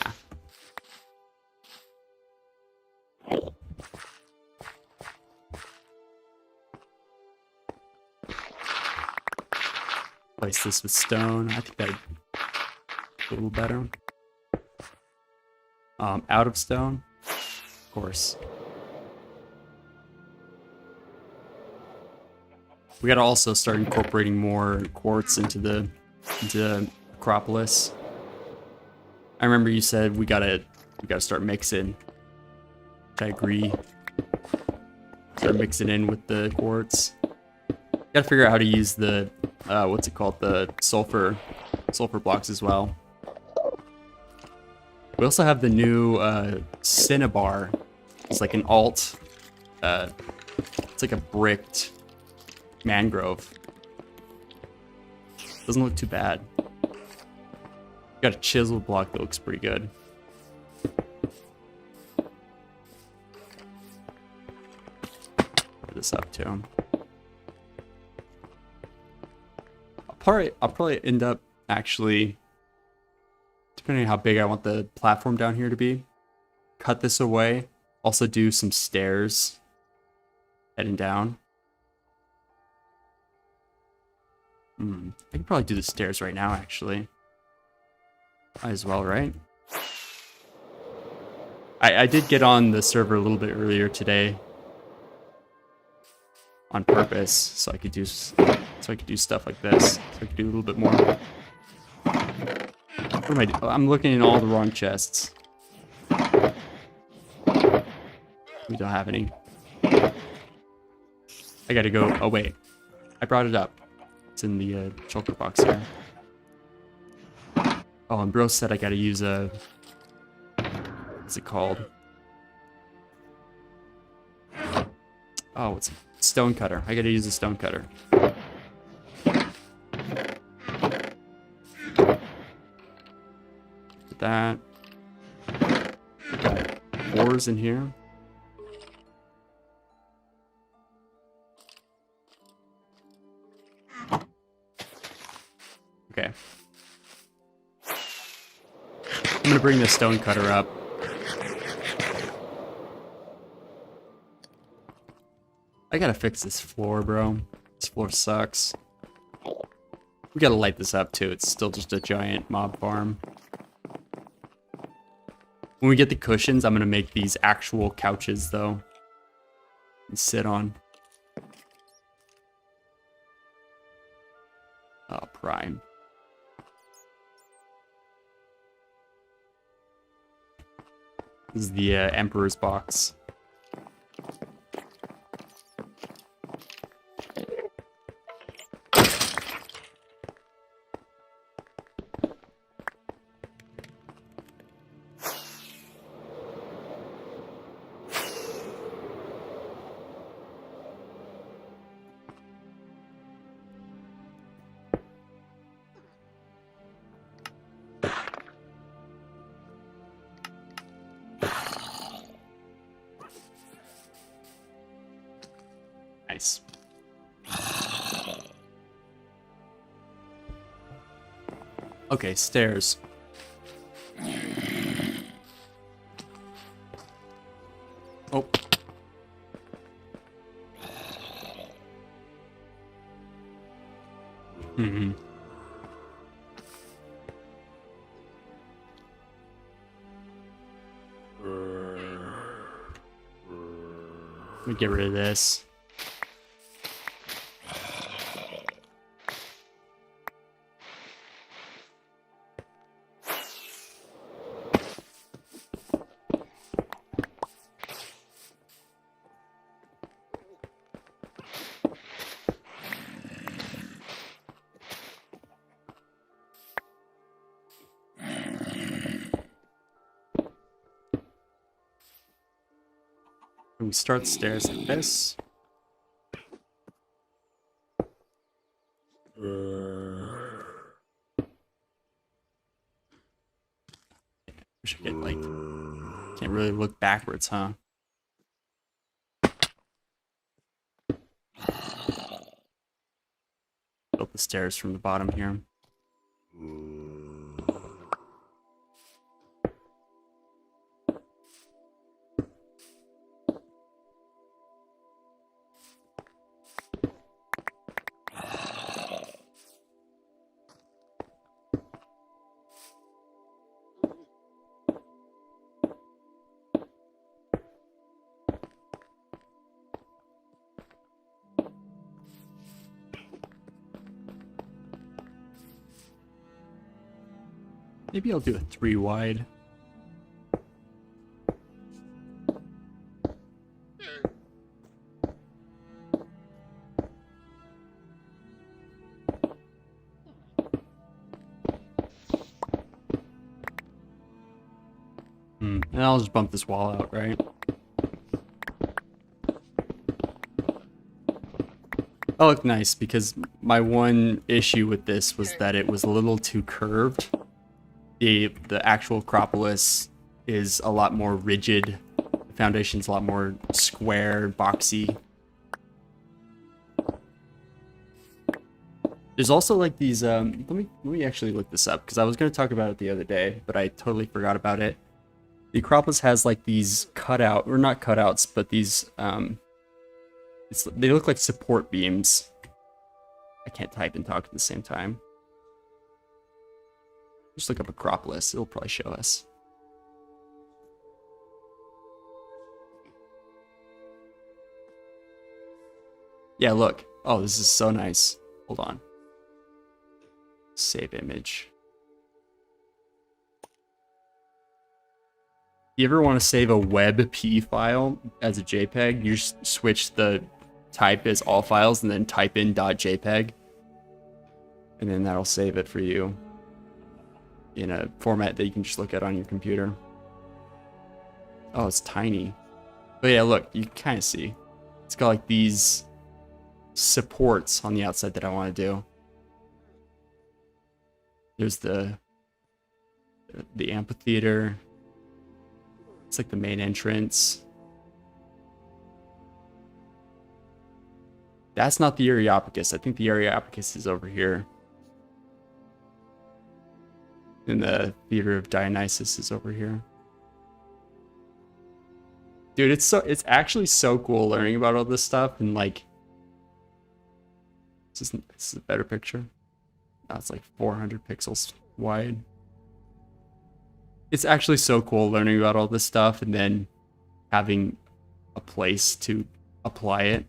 Place this with stone. I think that'd be a little better. Out of stone, of course. We gotta also start incorporating more quartz into Acropolis. I remember you said we gotta start mixing. Which I agree. Start mixing in with the quartz. Gotta figure out how to use the what's it called? The sulfur blocks as well. We also have the new Cinnabar. It's like an alt. It's like a bricked mangrove. Doesn't look too bad. Got a chisel block that looks pretty good. Put this up too. I'll probably end up actually, depending on how big I want the platform down here to be, cut this away. Also do some stairs heading down. I could probably do the stairs right now, actually. Might as well, right? I did get on the server a little bit earlier today on purpose, so I could do stuff like this. So I could do a little bit more. What am I doing? I'm looking in all the wrong chests. We don't have any. I gotta go. Oh wait, I brought it up. It's in the chocolate box here. Oh, and bro said I gotta use a... What's it called? Oh, it's a stone cutter. I gotta use a stone cutter. Put that. Got ores in here. Okay. I'm gonna bring the stone cutter up. I gotta fix this floor, bro. This floor sucks. We gotta light this up too. It's still just a giant mob farm. When we get the cushions, I'm gonna make these actual couches though. And sit on. Oh, prime. This is the Emperor's box. Nice. Okay, stairs. Oh. Mm-hmm. Let me get rid of this. We start the stairs like this. We should get like, can't really look backwards, huh? Build the stairs from the bottom here. Maybe I'll do a 3 wide. And I'll just bump this wall out, right? Oh, look nice, because my one issue with this was that it was a little too curved. The actual Acropolis is a lot more rigid. The foundation's a lot more square, boxy. There's also like these let me actually look this up, because I was going to talk about it the other day, but I totally forgot about it. The Acropolis has like these cutout, or not cutouts, but these they look like support beams. I can't type and talk at the same time. Just look up Acropolis, it'll probably show us. Yeah, look. Oh, this is so nice. Hold on. Save image. You ever want to save a WebP file as a JPEG? You just switch the type as all files and then type in .jpeg. And then that'll save it for you in a format that you can just look at on your computer. Oh, it's tiny. But yeah, look, you can kind of see. It's got like these supports on the outside that I want to do. There's the amphitheater. It's like the main entrance. That's not the Areopagus. I think the Areopagus is over here. And the Theater of Dionysus is over here. Dude, it's actually so cool learning about all this stuff, and like this is a better picture. Oh, it's like 400 pixels wide. It's actually so cool learning about all this stuff and then having a place to apply it.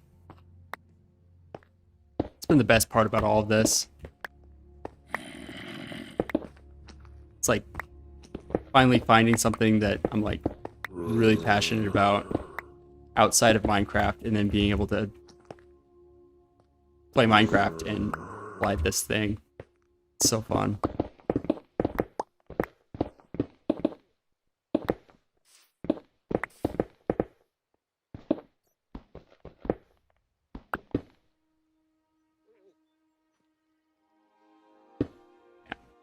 It's been the best part about all of this. It's like finally finding something that I'm like really passionate about outside of Minecraft, and then being able to play Minecraft and apply this thing. It's so fun.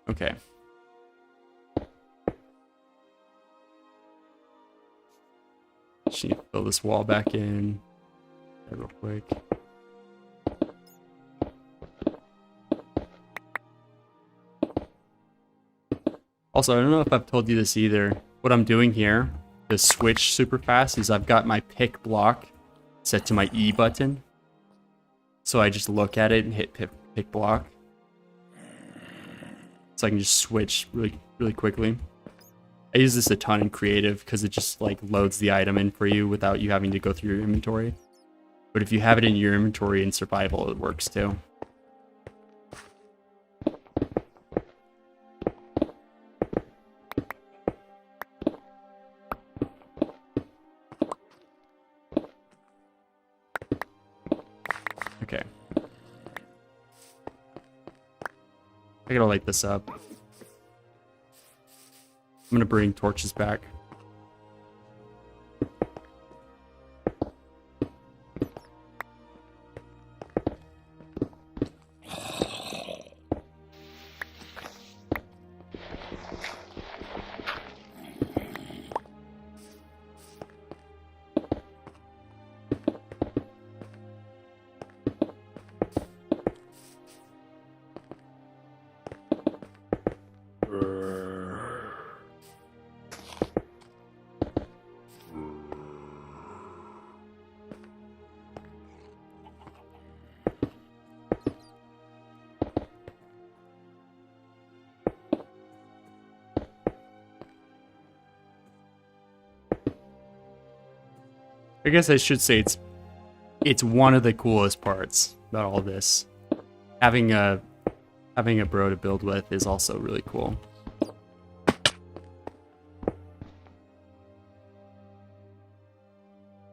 Okay. Just need to fill this wall back in real quick. Also, I don't know if I've told you this either. What I'm doing here to switch super fast is I've got my pick block set to my E button. So I just look at it and hit pick block. So I can just switch really quickly. I use this a ton in creative because it just like loads the item in for you without you having to go through your inventory. But if you have it in your inventory in survival, it works too. Okay. I gotta light this up. I'm gonna bring torches back. I guess I should say it's one of the coolest parts about all this. Having a bro to build with is also really cool.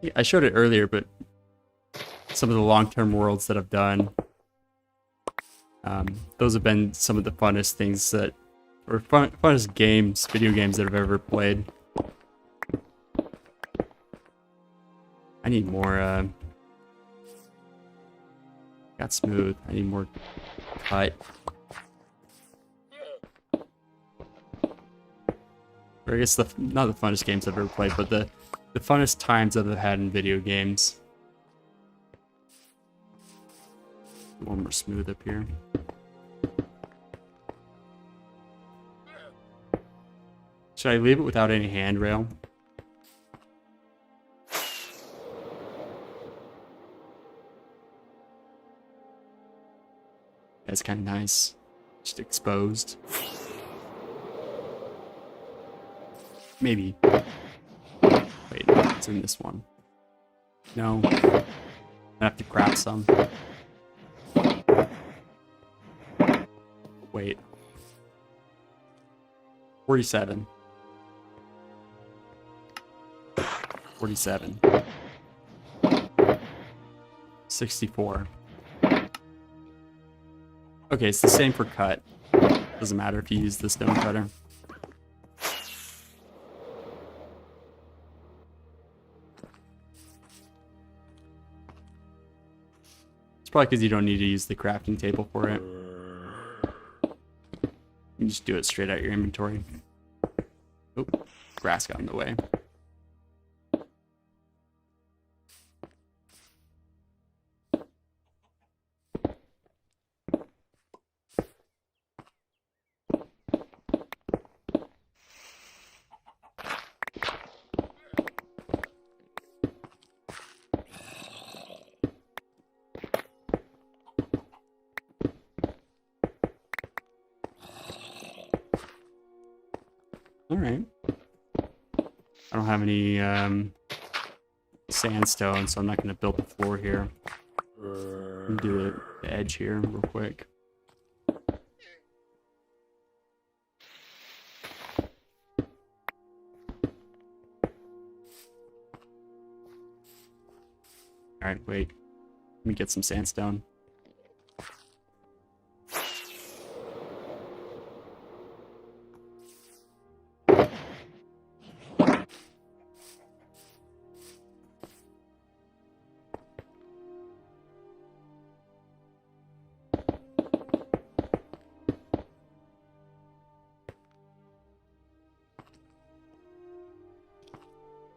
Yeah, I showed it earlier, but some of the long-term worlds that I've done, those have been some of the funnest things that, or funnest games, video games that I've ever played. I need more, got smooth. I need more cut. Or I guess not the funnest games I've ever played, but the funnest times I've had in video games. One more smooth up here. Should I leave it without any handrail? That's kind of nice. Just exposed. Maybe. Wait, it's in this one. No. I have to craft some. Wait. 47. 47. 64. Okay, it's the same for cut. Doesn't matter if you use the stone cutter. It's probably because you don't need to use the crafting table for it. You can just do it straight out your inventory. Oop, grass got in the way. Alright. I don't have any sandstone, so I'm not going to build the floor here. I'll do the edge here real quick. Alright, wait. Let me get some sandstone.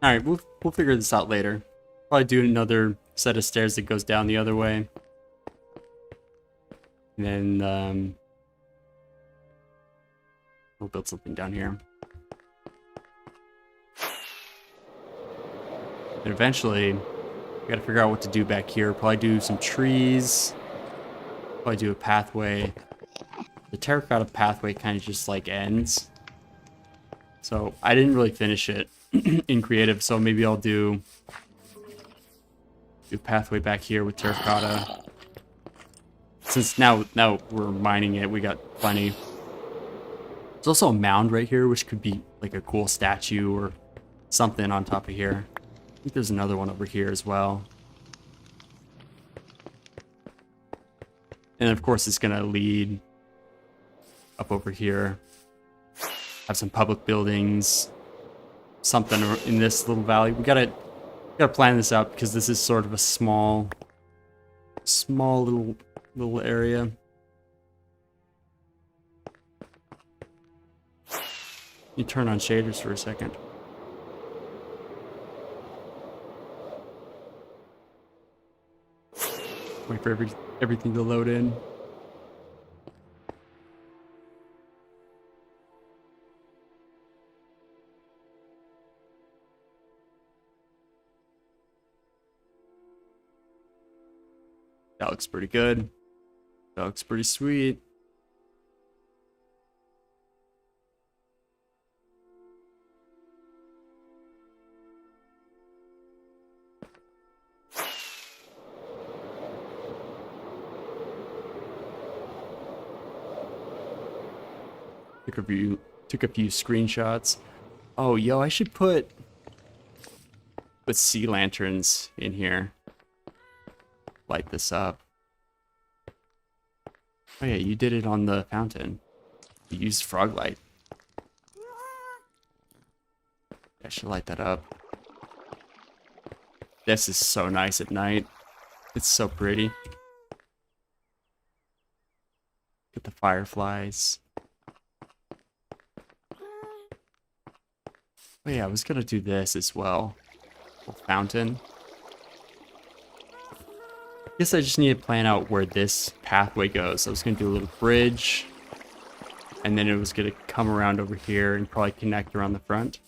Alright, we'll figure this out later. Probably do another set of stairs that goes down the other way. And then, We'll build something down here. And eventually, we gotta figure out what to do back here. Probably do some trees. Probably do a pathway. The terracotta pathway kind of just like ends. So I didn't really finish it in creative, so maybe I'll do a pathway back here with terracotta. Since now we're mining it, we got plenty. There's also a mound right here, which could be like a cool statue or something on top of here. I think there's another one over here as well. And of course it's gonna lead up over here. Have some public buildings, something in this little valley. We gotta plan this out because this is sort of a small little area. You turn on shaders for a second. Wait for everything to load in. That looks pretty good. That looks pretty sweet. Took a few screenshots. Oh, yo, I should put sea lanterns in here. Light this up. Oh yeah, you did it on the fountain. You used frog light. I should light that up. This is so nice at night. It's so pretty. Get the fireflies. Oh yeah, I was gonna do this as well. Little fountain. I guess I just need to plan out where this pathway goes. I was gonna do a little bridge, and then it was gonna come around over here and probably connect around the front.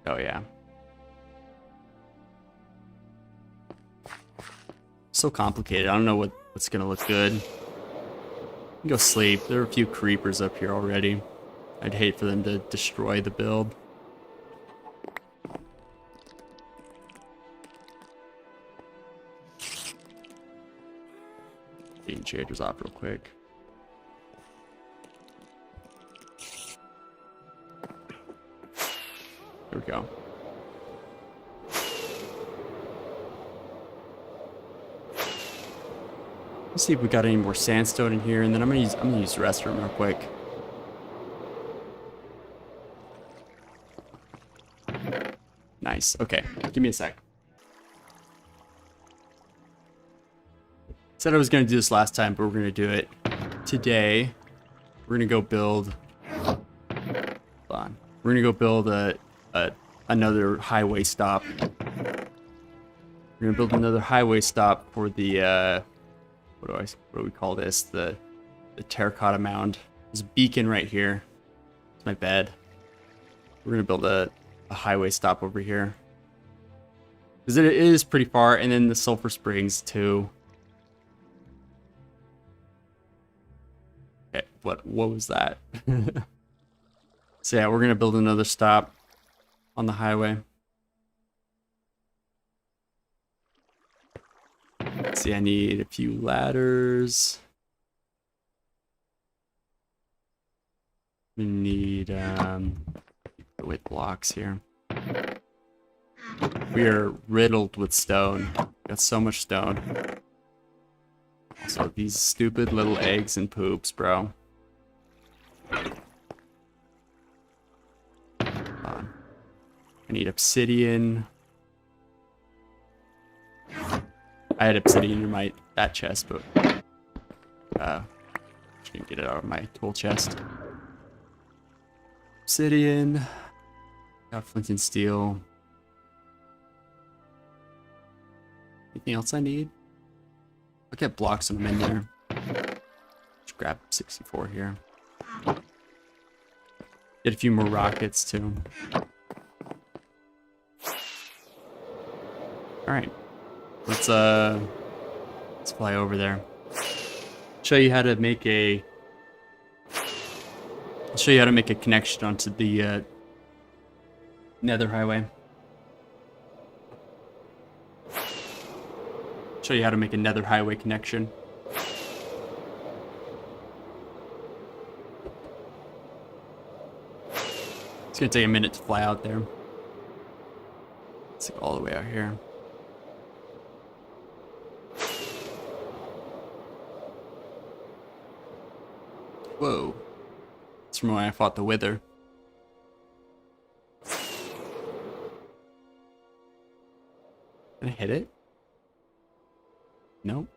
Oh yeah. So complicated. I don't know what's gonna look good. Go sleep. There are a few creepers up here already. I'd hate for them to destroy the build. Getting shaders off real quick. There we go. Let's see if we got any more sandstone in here, and then I'm gonna use the restroom real quick. Nice. Okay, give me a sec. Said I was gonna do this last time, but we're gonna do it today. We're gonna go build. Hold on. We're gonna go build another highway stop. We're gonna build another highway stop for the what do we call this? The terracotta mound. There's a beacon right here. It's my bed. We're gonna build a highway stop over here. Because it is pretty far, and then the sulfur springs too. Okay, what was that? So yeah, we're gonna build another stop on the highway. Let's see, I need a few ladders. We need with blocks here. We are riddled with stone. Got so much stone. Also, these stupid little eggs and poops, bro. I need obsidian. I had obsidian in that chest, but just didn't get it out of my tool chest. Obsidian. Got flint and steel. Anything else I need? I'll get blocks of them in there. Just grab 64 here. Get a few more rockets too. Alright. Let's fly over there. Show you how to make a I'll show you how to make a connection onto the Nether highway. Show you how to make a Nether highway connection. It's gonna take a minute to fly out there. It's like all the way out here. Whoa. It's from when I fought the Wither. Can I hit it? Nope.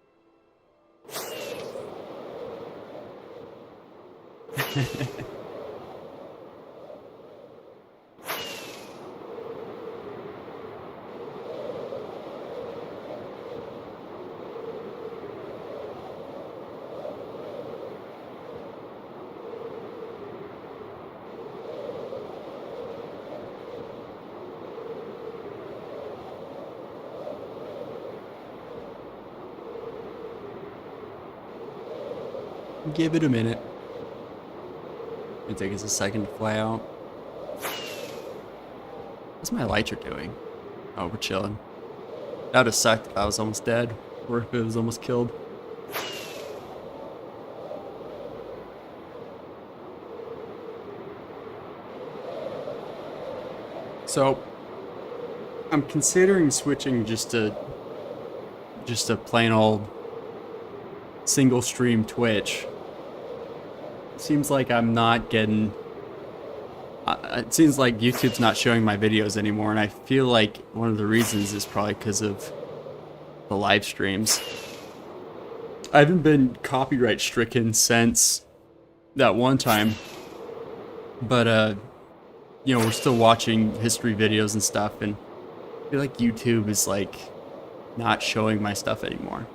Give it a minute. It'll take us a second to fly out. What's my lighter doing? Oh, we're chilling. That would have sucked if I was almost dead, or if it was almost killed. So, I'm considering switching just to plain old single stream Twitch. Seems like I'm not getting it seems like YouTube's not showing my videos anymore, and I feel like one of the reasons is probably because of the live streams. I haven't been copyright stricken since that one time, but you know, we're still watching history videos and stuff, and I feel like YouTube is like not showing my stuff anymore.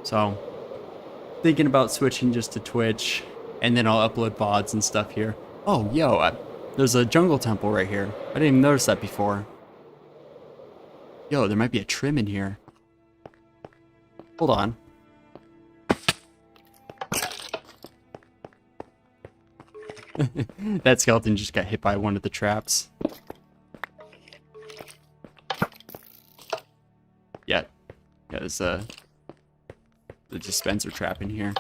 So, thinking about switching just to Twitch, and then I'll upload VODs and stuff here. Oh, yo, there's a jungle temple right here. I didn't even notice that before. Yo, there might be a trim in here. Hold on. That skeleton just got hit by one of the traps. Yeah, there's the dispenser trap in here.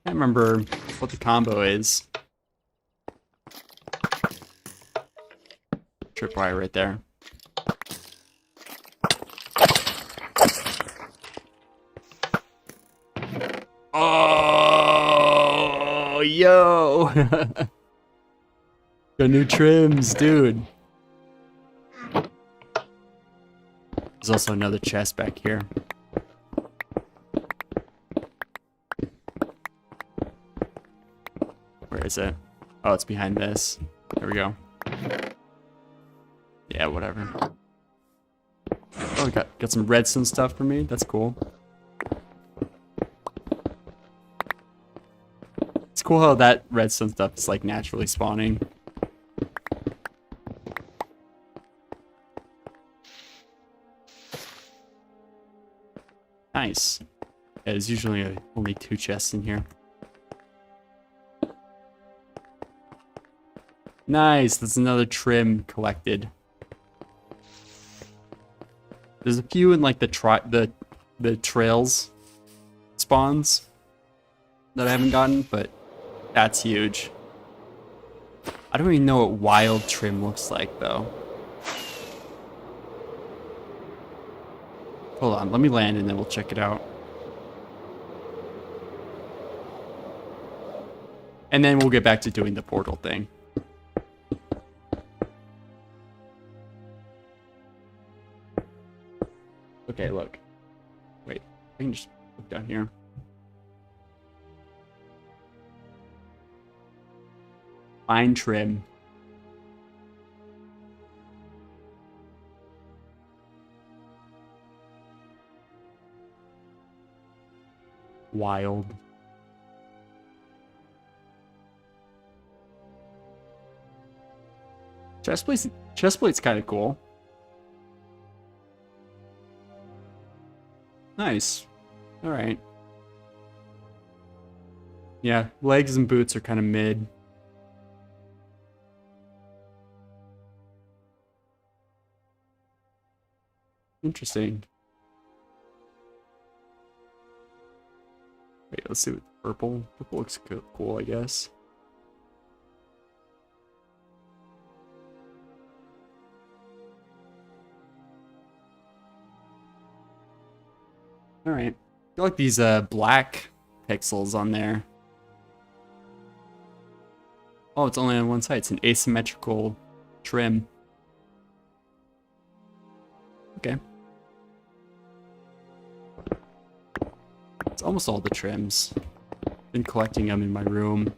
I can't remember what the combo is. Tripwire right there. Oh, yo! Got new trims, dude. There's also another chest back here. Where is it? Oh, it's behind this. There we go. Yeah, whatever. Oh, got some redstone stuff for me. That's cool. It's cool how that redstone stuff is like naturally spawning. Nice. Yeah, there's usually only 2 chests in here. Nice, that's another trim collected. There's a few in like the trails spawns that I haven't gotten, but that's huge. I don't even know what wild trim looks like though. Hold on, let me land and then we'll check it out. And then we'll get back to doing the portal thing. Okay, look. Wait, I can just look down here. Fine trim. Wild. Chestplate's kind of cool. Nice. All right. Yeah, legs and boots are kind of mid. Interesting. Wait, let's see what purple. Purple looks cool, I guess. All right. I like these black pixels on there. Oh, it's only on one side. It's an asymmetrical trim. Okay. It's almost all the trims. Been collecting them in my room.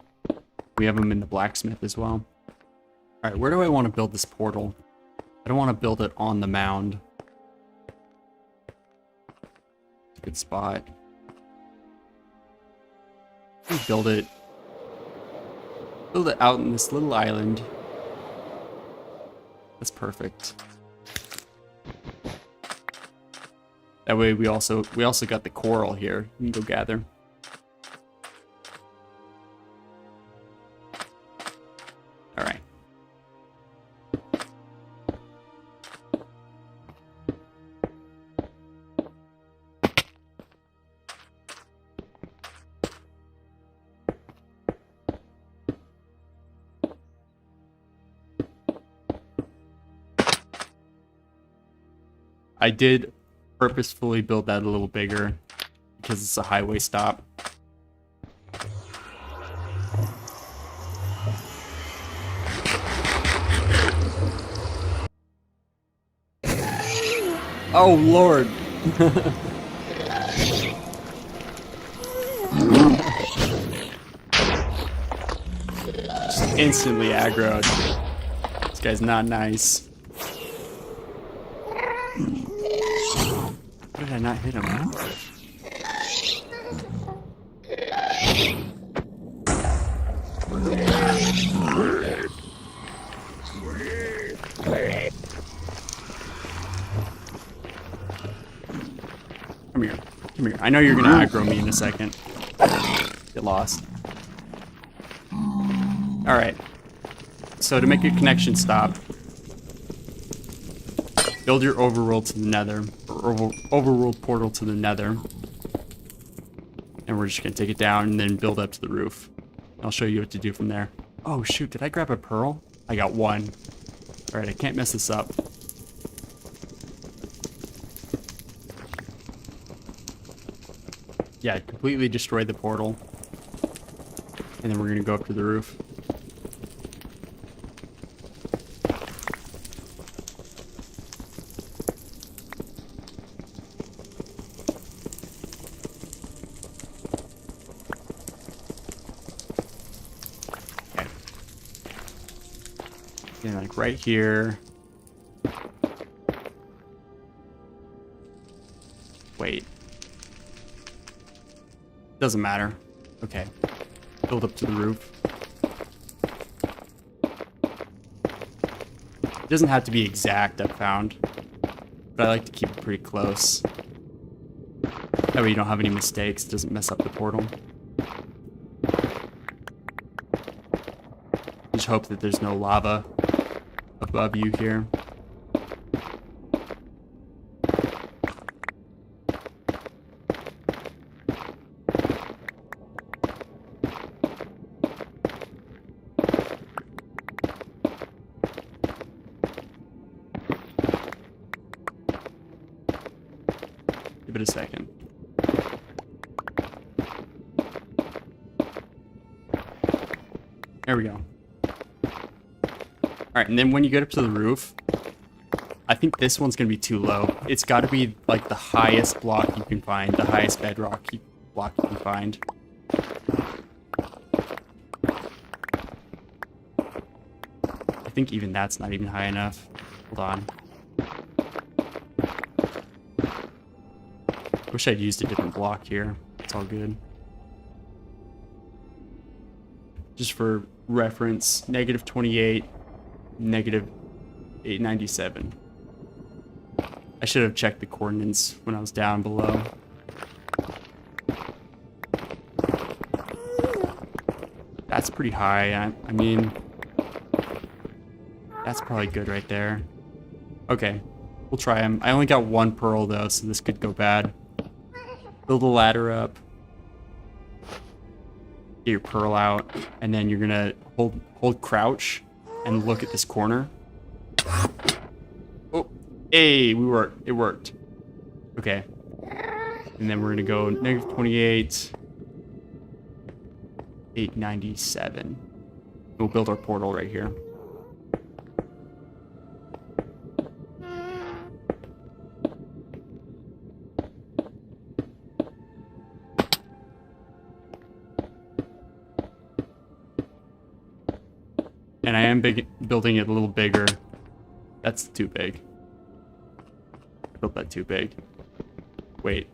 We have them in the blacksmith as well. All right, where do I want to build this portal? I don't want to build it on the mound. It's a good spot. Build it out in this little island. That's perfect. That way we also got the coral here. You can go gather. All right. I did purposefully build that a little bigger because it's a highway stop. Oh Lord. Just instantly aggroed. This guy's not nice. How did I not hit him? Come here. Come here. I know you're gonna aggro me in a second. Get lost. Alright. So to make your connection stop, build your overworld to the nether, or overworld portal to the nether. And we're just gonna take it down and then build up to the roof. I'll show you what to do from there. Oh shoot, did I grab a pearl? I got one. Alright, I can't mess this up. Yeah, completely destroyed the portal. And then we're gonna go up to the roof. And like right here. Wait. Doesn't matter. Okay. Build up to the roof. It doesn't have to be exact, I've found. But I like to keep it pretty close. That way you don't have any mistakes. It doesn't mess up the portal. Just hope that there's no lava above you here. Give it a second. There we go. Alright, and then when you get up to the roof, I think this one's going to be too low. It's got to be like the highest block you can find, the highest bedrock block you can find. I think even that's not even high enough. Hold on. Wish I'd used a different block here. It's all good. Just for reference, -28, -897. I should have checked the coordinates when I was down below. That's pretty high. I mean, that's probably good right there. Okay, we'll try them. I only got 1 pearl though, so this could go bad. Build a ladder up. Get your pearl out, and then you're gonna hold crouch and look at this corner. Oh, hey, it worked. Okay. And then we're gonna go -28, 897. We'll build our portal right here. And I am building it a little bigger. That's too big. I built that too big. Wait.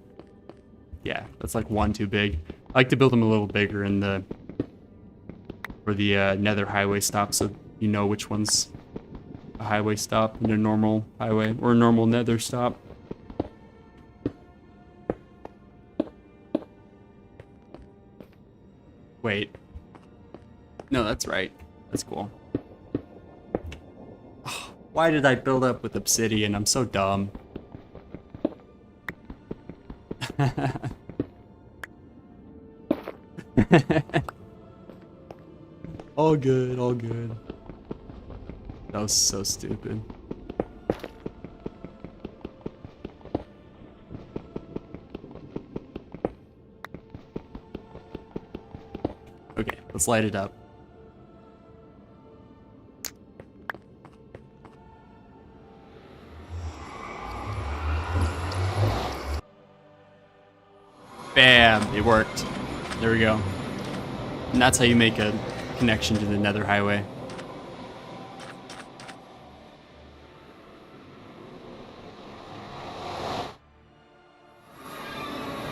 Yeah, that's like 1 too big. I like to build them a little bigger in the for the nether highway stop, so you know which one's a highway stop and a normal highway or a normal nether stop. Wait. No, that's right. That's cool. Why did I build up with obsidian? I'm so dumb. All good, all good. That was so stupid. Okay, let's light it up. Bam! It worked. There we go. And that's how you make a connection to the nether highway.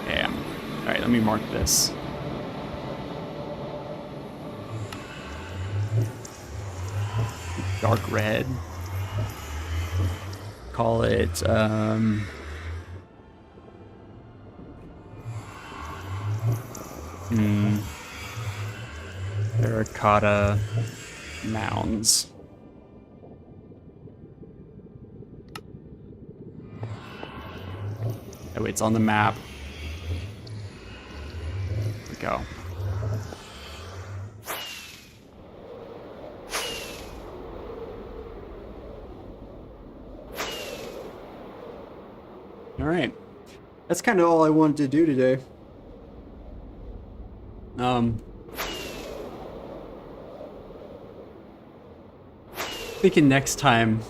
Bam. Alright, let me mark this. Dark red. Call it, Terracotta mounds. Oh, it's on the map. There we go. All right. That's kind of all I wanted to do today. Thinking next time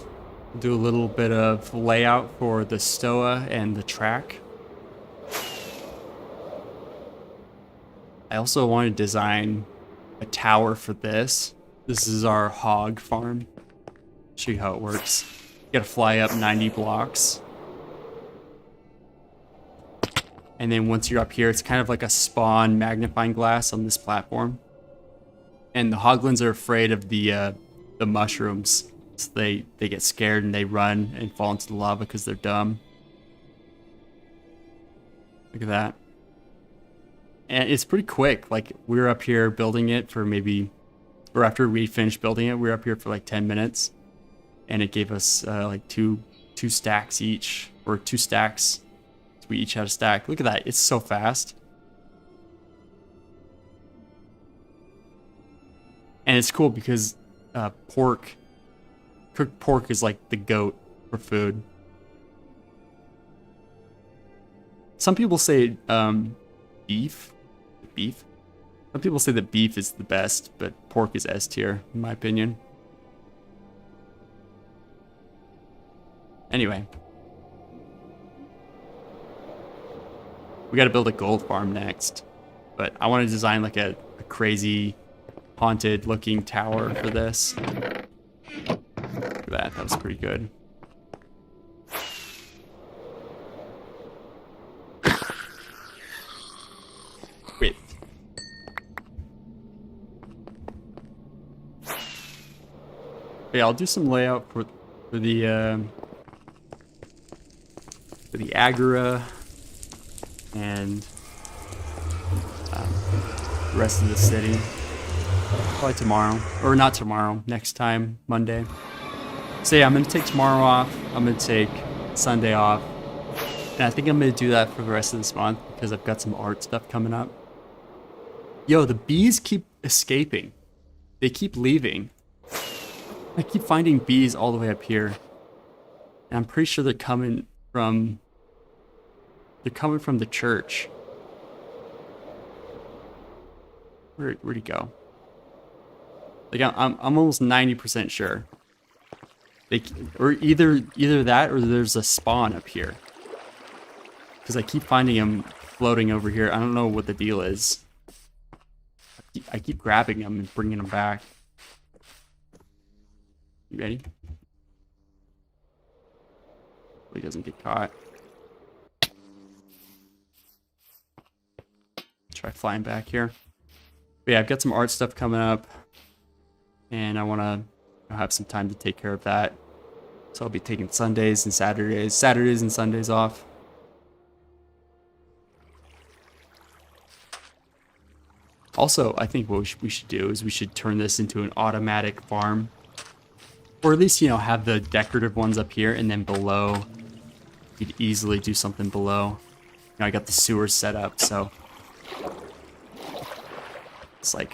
we'll do a little bit of layout for the stoa and the track. I also want to design a tower for this. This is our hog farm. Show you how it works. You gotta fly up 90 blocks. And then once you're up here, it's kind of like a spawn magnifying glass on this platform. And the hoglins are afraid of the mushrooms. So they get scared and they run and fall into the lava because they're dumb. Look at that. And it's pretty quick. Like, we were up here building it for maybe, or after we finished building it, we were up here for like 10 minutes. And it gave us like two stacks each, or 2 stacks. We each had a stack. Look at that. It's so fast. And it's cool because cooked pork is like the goat for food. Some people say beef. Some people say that beef is the best, but pork is S tier, in my opinion. Anyway. We gotta build a gold farm next. But I want to design like a crazy haunted looking tower for this. Look at that, that was pretty good. Yeah, I'll do some layout for the Agora and the rest of the city. Probably tomorrow, or not tomorrow. Next time, Monday. So yeah, I'm gonna take tomorrow off. I'm gonna take Sunday off, and I think I'm gonna do that for the rest of this month because I've got some art stuff coming up. Yo, the bees keep escaping. They keep leaving. I keep finding bees all the way up here. And I'm pretty sure they're coming from the church. Where'd he go? Like I'm almost 90% sure. Or either that or there's a spawn up here. Because I keep finding them floating over here. I don't know what the deal is. I keep grabbing them and bringing them back. You ready? He doesn't get caught. Try flying back here. But yeah, I've got some art stuff coming up. And I want to have some time to take care of that. So I'll be taking Sundays and Saturdays and Sundays off. Also, I think what we should do is we should turn this into an automatic farm. Or at least, you know, have the decorative ones up here, and then below, you could easily do something below. You know, I got the sewers set up, so it's like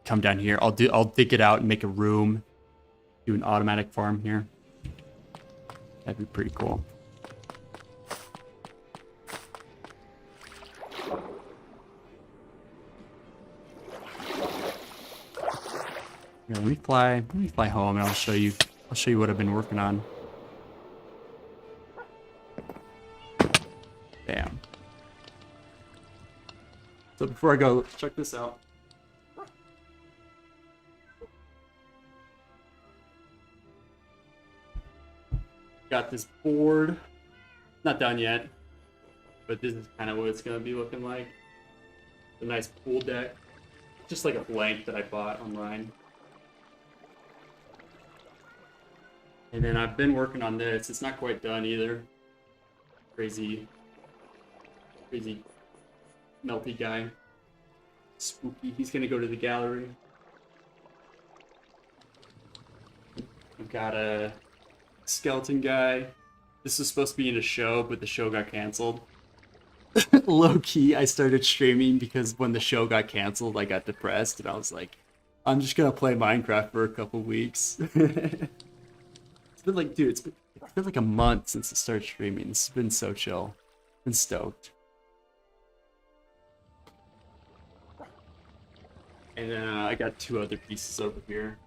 come down here. I'll dig it out and make a room. Do an automatic farm here. That'd be pretty cool. Here, let me fly home and I'll show you what I've been working on. Bam. So before I go, let's check this out. Got this board. Not done yet, but this is kind of what it's gonna be looking like. A nice pool deck. Just like a blank that I bought online. And then I've been working on this. It's not quite done either. Crazy melty guy. Spooky. He's gonna go to the gallery. We've got a skeleton guy. This was supposed to be in a show, but the show got canceled. Low key, I started streaming because when the show got canceled, I got depressed and I was like, I'm just gonna play Minecraft for a couple weeks. It's been like, dude, it's been like a month since I started streaming. It's been so chill. Been stoked. And then I got two other pieces over here.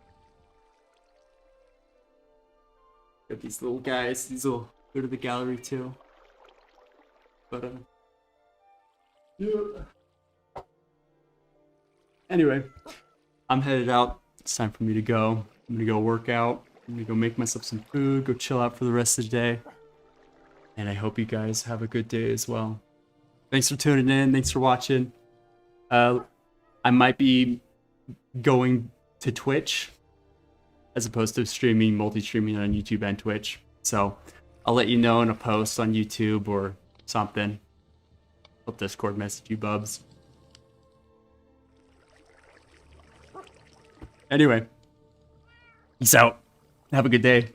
Got these little guys. These will go to the gallery too. But yeah. Anyway, I'm headed out. It's time for me to go. I'm gonna go work out. I'm gonna go make myself some food, go chill out for the rest of the day. And I hope you guys have a good day as well. Thanks for tuning in. Thanks for watching. I might be going to Twitch as opposed to streaming, multi-streaming on YouTube and Twitch. So I'll let you know in a post on YouTube or something. I'll Discord message you, bubs. Anyway, peace out. Have a good day.